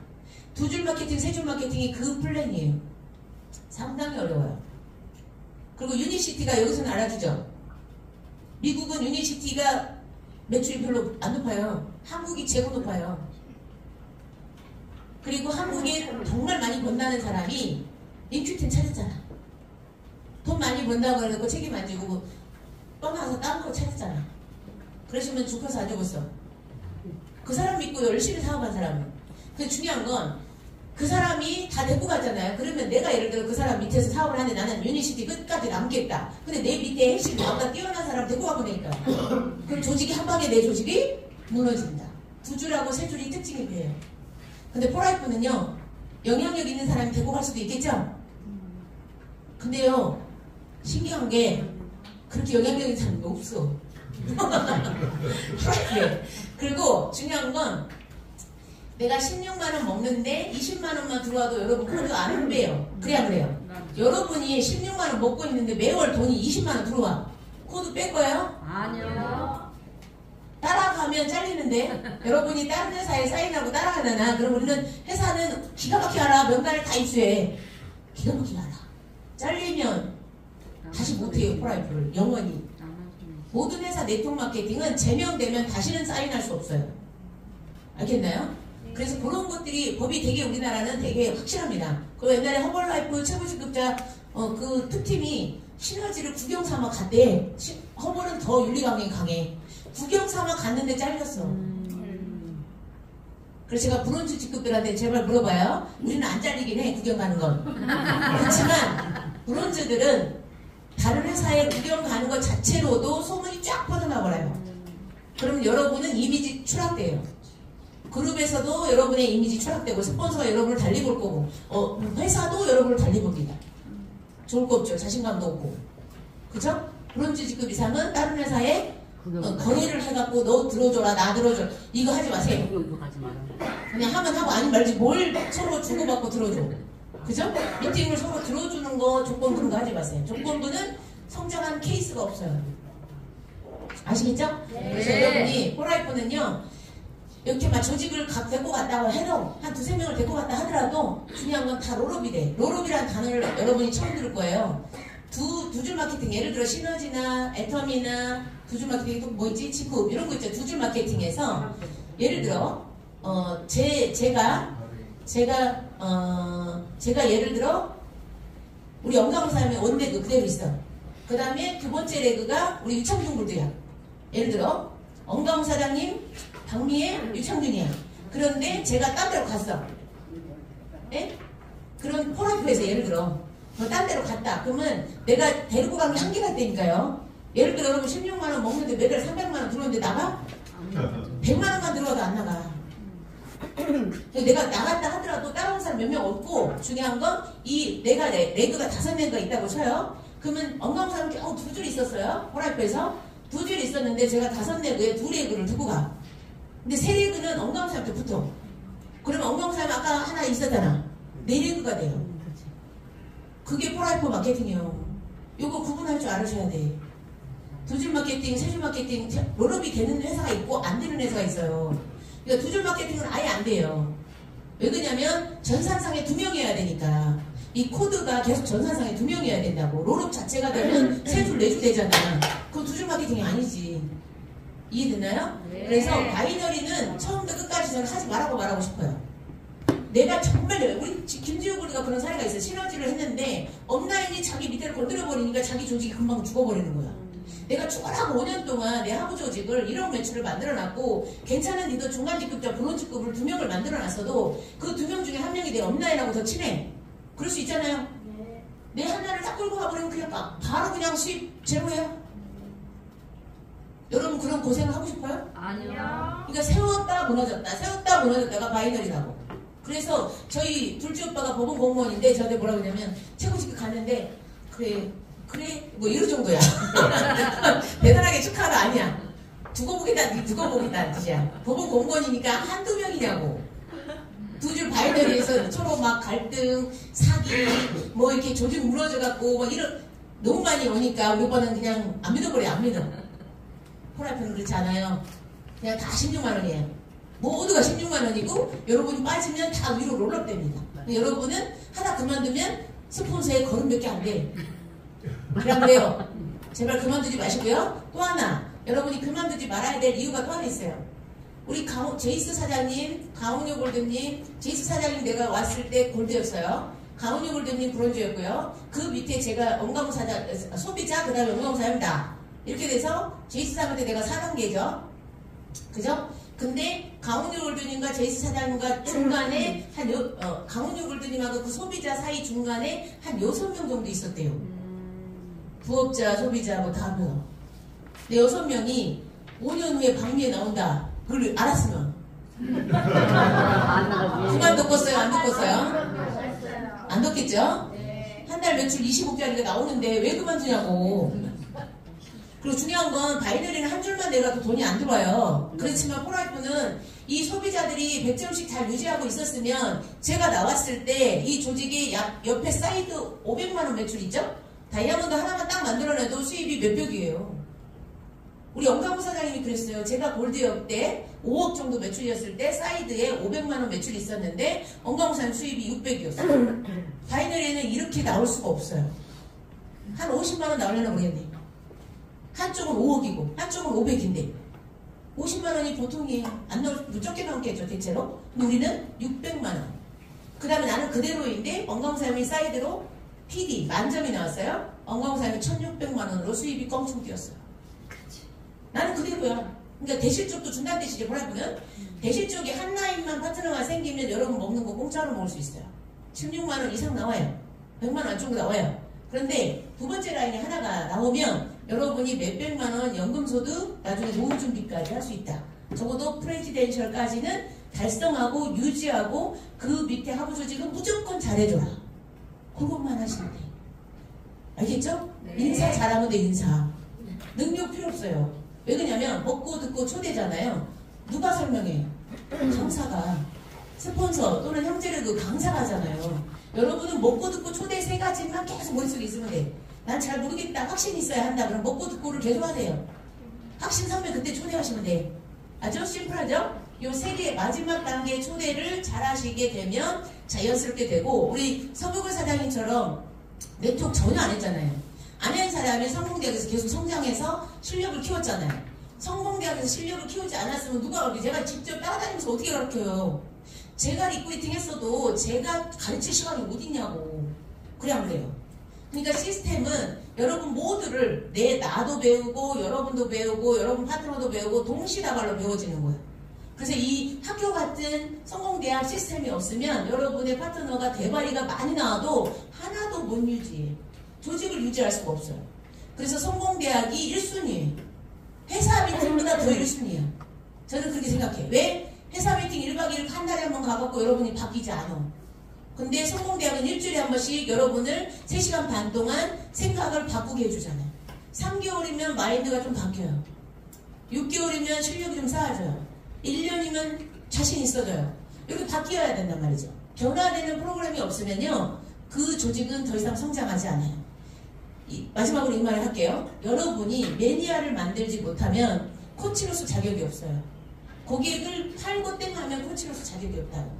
2줄 마케팅, 3줄 마케팅이 그 플랜이에요. 상당히 어려워요. 그리고 유니시티가 여기서는 알아주죠. 미국은 유니시티가 매출이 별로 안 높아요. 한국이 최고 높아요. 그리고 한국에 정말 많이 번다는 사람이 인큐텐 찾았잖아. 돈 많이 번다고 해놓고 책임 안 지고 떠나서 다른 거 찾았잖아. 그러시면 죽어서 안 죽었어. 그 사람 믿고 열심히 사업한 사람은. 근데 중요한 건 그 사람이 다 데리고 가잖아요. 그러면 내가 예를 들어 그 사람 밑에서 사업을 하는데 나는 유니시티 끝까지 남겠다. 근데 내 밑에 핵심 나보다 뛰어난 사람 데리고 가보니까 그럼 조직이 한 방에 내 조직이 무너진다. 두 줄하고 세 줄이 특징이 돼요. 근데 포라이프는요, 영향력 있는 사람이 데리고 갈 수도 있겠죠? 근데요, 신기한 게 그렇게 영향력 있는 사람이 없어. 포라이프에. 그리고 중요한 건 내가 16만원 먹는데 20만원만 들어와도 여러분 코드 안 빼요. 그래야 그래요. 여러분이 16만원 먹고 있는데 매월 돈이 20만원 들어와. 코드 뺄 거예요? 아니요. 따라가면 잘리는데 여러분이 다른 회사에 사인하고 따라가잖아. 그럼 우리는 회사는 기가 막히게 알아. 명단을 다 입수해. 기가 막히게 알아. 잘리면 다시 못해요. 포라이프를 영원히. 모든 회사 네트워크 마케팅은 제명되면 다시는 사인할 수 없어요. 알겠나요? 그래서 그런 것들이 법이 되게 우리나라는 되게 확실합니다. 그 옛날에 허벌라이프 최고직급자 그 특팀이 시너지를 구경 삼아 갔대. 허벌은 더 윤리강령이 강해. 구경 삼아 갔는데 잘렸어. 그래서 제가 브론즈 직급들한테 제발 물어봐요. 우리는 안 잘리긴 해, 구경 가는 건. 그렇지만 브론즈들은 다른 회사에 구경 가는 것 자체로도 소문이 쫙 퍼져나버려요. 그러면 여러분은 이미지 추락돼요. 그룹에서도 여러분의 이미지 추락되고 스폰서가 여러분을 달리 볼 거고 회사도 여러분을 달리 봅니다. 좋을 거 없죠. 자신감도 없고. 그죠? 브론즈 직급 이상은 다른 회사에 거래를 해갖고 너 들어줘라 나 들어줘 이거 하지 마세요. 그냥 하면 하고 아니면 말지 뭘 서로 주고받고 들어줘. 그죠? 미팅을 서로 들어주는 거 조건 그런 거 하지 마세요. 조건부는 성장한 케이스가 없어요. 아시겠죠? 네. 그래서 여러분이 포라이프는요 이렇게 막 조직을 데리고 갔다고 해도 한 두세 명을 데리고 갔다 하더라도 중요한 건 다 롤업이 돼. 롤업이라는 단어를 여러분이 처음 들을 거예요. 두 줄 마케팅 예를 들어 시너지나 애텀이나 두 줄 마케팅 또 뭐 있지? 지급 이런 거 있죠. 두 줄 마케팅에서 예를 들어 제가 예를 들어 우리 영광사람의 원레그 그대로 있어. 그 다음에 두 번째 레그가 우리 유창준 불도야. 예를 들어 엄가웅 사장님 박미애 유창준이야. 그런데 제가 딴 데로 갔어. 네? 그런 포라이프에서 예를 들어 딴 데로 갔다. 그러면 내가 데리고 간 게 한계가 있다니까요. 예를 들어 여러분 16만원 먹는데 매달 300만원 들어오는데 나가? 100만원만 들어와도 안 나가. 내가 나갔다 하더라도 따라온 사람 몇 명 없고 중요한 건 이 내가 레그가 5레그가 있다고 쳐요. 그러면 엄가웅 사람이 두 줄 있었어요. 포라이프에서 두 줄 있었는데 제가 5레그에 2레그를 두고 가. 근데 3레그는 엄가웅 사람한테 붙어. 그러면 엄가웅 사람 아까 하나 있었잖아. 4레그가 돼요. 그게 포라이프 마케팅이에요. 요거 구분할 줄 알으셔야 돼. 두 줄 마케팅, 세 줄 마케팅, 롤업이 되는 회사가 있고 안 되는 회사가 있어요. 그러니까 두 줄 마케팅은 아예 안 돼요. 왜 그러냐면 전산상에 2명이어야 되니까. 이 코드가 계속 전산상에 2명이어야 된다고. 롤업 자체가 되면 3줄, 4줄 되잖아. 그럼 두 줄 마케팅이 아니지. 이해됐나요? 네. 그래서 바이너리는 처음부터 끝까지 저는 하지 말라고 싶어요. 내가 정말 우리 김지우 우리가 그런 사례가 있어요. 시너지를 했는데 업라인이 자기 밑에를 건드려버리니까 자기 조직이 금방 죽어버리는 거야. 내가 죽어라고 5년 동안 내 하부 조직을 1억 매출을 만들어놨고 괜찮은 리더 중간직급자 브론즈급을 2명을 만들어놨어도 그 2명 중에 1명이 내 업라인하고 더 친해. 그럴 수 있잖아요. 내 하나를 딱 끌고 가버리면 그냥 바로 그냥 수입 제로예요. 여러분 그런 고생을 하고 싶어요? 아니요. 그러니까 세웠다 무너졌다가 바이너리라고. 그래서 저희 둘째 오빠가 법원 공무원인데 저한테 뭐라 그러냐면 최고직급 갔는데 그래 뭐 이런 정도야. 대단하게 축하가 아니야. 두고 보겠다는 뜻이야. 법원 공무원이니까 한두 명이냐고. 두 줄 바이너리에서 서로 막 갈등, 사기, 뭐 이렇게 조직 무너져갖고 뭐 이런 너무 많이 오니까 우리 오빠는 그냥 안 믿어버려. 안 믿어. 포라이프는 그렇지 않아요. 그냥 다 16만원이에요. 모두가 16만원이고 여러분이 빠지면 다 위로 롤업 됩니다. 여러분은 하나 그만두면 스폰서에 걸음 몇 개 안 돼. 그냥 그래요. 제발 그만두지 마시고요. 또 하나, 여러분이 그만두지 말아야 될 이유가 또 하나 있어요. 우리 제이스 사장님, 강훈유 골드님, 제이스 사장님 내가 왔을 때 골드였어요. 강훈유 골드님 브론즈였고요. 그 밑에 제가 원가무 사장, 소비자, 그 다음에 원가무 사장입니다. 이렇게 돼서 제이스 사장한테 내가 4단계죠. 그죠? 근데 강훈유 골드님과 제이스 사장님과 중간에 강훈유 골드님하고 그 소비자 사이 중간에 한 6명 정도 있었대요. 부업자, 소비자 뭐 다 합해서. 근데 6명이 5년 후에 방미에 나온다. 그걸 알았으면 그만 듣겠어요? 안 듣겠어요? 안 듣겠죠? 한 달 매출 20억짜리가 나오는데 왜 그만두냐고. 그리고 중요한 건 바이너리는 한 줄만 내가도 돈이 안 들어와요. 그렇지만 포라이프는 이 소비자들이 100점씩 잘 유지하고 있었으면 제가 나왔을 때 이 조직이 옆에 사이드 500만원 매출 있죠? 다이아몬드 하나만 딱 만들어내도 수입이 몇백이에요. 우리 영광부 사장님이 그랬어요. 제가 골드업 때 5억 정도 매출이었을 때 사이드에 500만원 매출이 있었는데 영광부 사장님 수입이 600이었어요. 바이너리에는 이렇게 나올 수가 없어요. 한 50만원 나오려나 모르겠네. 한쪽은 5억이고 한쪽은 500인데 50만원이 보통이에요. 안 나올, 적게 나오겠죠 대체로. 근데 우리는 600만원. 그 다음에 나는 그대로인데 영광사님이 사이드로 PD 만점이 나왔어요. 영광사님이 1600만원으로 수입이 껑충 뛰었어요. 나는 그대로야. 그러니까 대실 쪽도 준다는 뜻이죠. 뭐라고는 대실 쪽에 한 라인만 파트너가 생기면 여러분 먹는 거 공짜로 먹을 수 있어요. 16만원 이상 나와요. 100만원 안쪽으로 나와요. 그런데 두 번째 라인이 하나가 나오면 여러분이 몇백만원 연금소득 나중에 노후준비까지 할 수 있다. 적어도 프레지덴셜까지는 달성하고 유지하고 그 밑에 하부 조직은 무조건 잘해줘라. 그것만 하시면 돼. 알겠죠? 네. 인사 잘하면 돼. 인사. 능력 필요 없어요. 왜 그러냐면 먹고 듣고 초대잖아요. 누가 설명해? 강사가. 스폰서 또는 형제라도 강사가 하잖아요. 여러분은 먹고 듣고 초대 3가지만 계속 머릿속에 있으면 돼. 난 잘 모르겠다. 확신 있어야 한다. 그럼 먹고 듣고를 계속 하세요. 확신 선배 그때 초대하시면 돼. 아주 심플하죠? 요 3개 마지막 단계 초대를 잘 하시게 되면 자연스럽게 되고, 우리 서부글 사장님처럼 네트워크 전혀 안 했잖아요. 안 한 사람이 성공대학에서 계속 성장해서 실력을 키웠잖아요. 성공대학에서 실력을 키우지 않았으면 누가 가르쳐? 제가 직접 따라다니면서 어떻게 가르쳐요? 제가 리크루팅 했어도 제가 가르칠 시간이 어딨냐고. 그래 안 그래요? 그러니까 시스템은 여러분 모두를 나도 배우고 여러분도 배우고 여러분 파트너도 배우고 동시다발로 배워지는 거예요. 그래서 이 학교 같은 성공대학 시스템이 없으면 여러분의 파트너가 대바리가 많이 나와도 하나도 못 유지해. 조직을 유지할 수가 없어요. 그래서 성공대학이 1순위예요. 회사 미팅보다 더 1순위예요. 저는 그렇게 생각해요. 왜? 회사 미팅 1박 2일 한 달에 한 번 가갖고 여러분이 바뀌지 않아. 근데 성공대학은 일주일에 한 번씩 여러분을 3시간 반 동안 생각을 바꾸게 해주잖아요. 3개월이면 마인드가 좀 바뀌어요. 6개월이면 실력이 좀 쌓아져요. 1년이면 자신 있어져요. 이렇게 바뀌어야 된단 말이죠. 변화되는 프로그램이 없으면요, 그 조직은 더 이상 성장하지 않아요. 마지막으로 이 말을 할게요. 여러분이 매니아를 만들지 못하면 코치로서 자격이 없어요. 고객을 팔고 땡 하면 코치로서 자격이 없다고.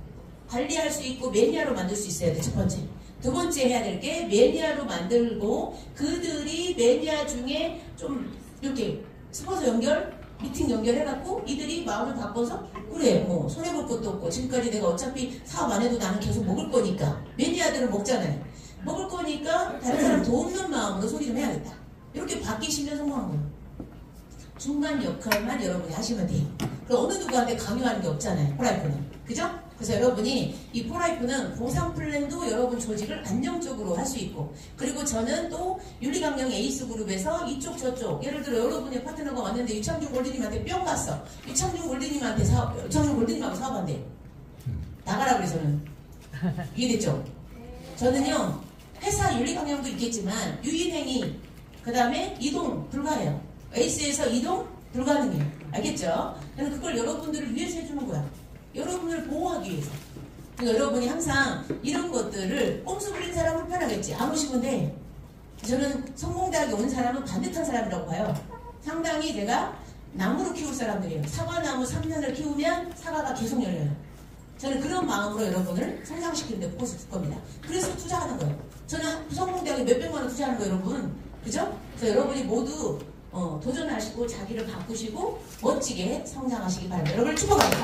관리할 수 있고 매니아로 만들 수 있어야 돼. 첫 번째. 두 번째 해야 될 게 매니아로 만들고 그들이 매니아 중에 좀 이렇게 스폰서 연결, 미팅 연결해갖고 이들이 마음을 바꿔서 그래 뭐 손해볼 것도 없고 지금까지 내가 어차피 사업 안 해도 나는 계속 먹을 거니까 매니아들은 먹잖아요. 먹을 거니까 다른 사람 도움는 마음으로 소리 좀 해야겠다. 이렇게 바뀌시면 성공한 거예요. 중간 역할만 여러분이 하시면 돼요. 그럼 어느 누구한테 강요하는 게 없잖아요. 포라이프는. 그죠? 그래서 여러분이 이 포라이프는 보상 플랜도 여러분 조직을 안정적으로 할 수 있고, 그리고 저는 또 윤리강령 에이스 그룹에서 이쪽 저쪽, 예를 들어 여러분의 파트너가 왔는데 유창준 골드님한테 뿅 갔어. 유창준 골드님하고 사업한대. 나가라 그래 저는. 이해됐죠? 저는요 회사 윤리강령도 있겠지만 유인행위, 그 다음에 이동 불가해요. 에이스에서 이동 불가능해요. 알겠죠? 저는 그걸 여러분들을 위해서 해주는 거야. 여러분을 보호하기 위해서. 그러니까 여러분이 항상 이런 것들을 꼼수 부린 사람은 편하겠지. 안 오시면 돼. 저는 성공대학에 온 사람은 반듯한 사람이라고 봐요. 상당히 제가 나무로 키울 사람들이에요. 사과나무 3년을 키우면 사과가 계속 열려요. 저는 그런 마음으로 여러분을 성장시키는 데 포커스 줄 겁니다. 그래서 투자하는 거예요. 저는 성공대학에 몇백만 원 투자하는 거예요, 여러분. 그죠? 그래서 여러분이 모두 도전하시고 자기를 바꾸시고 멋지게 성장하시기 바랍니다. 여러분을 축복합니다.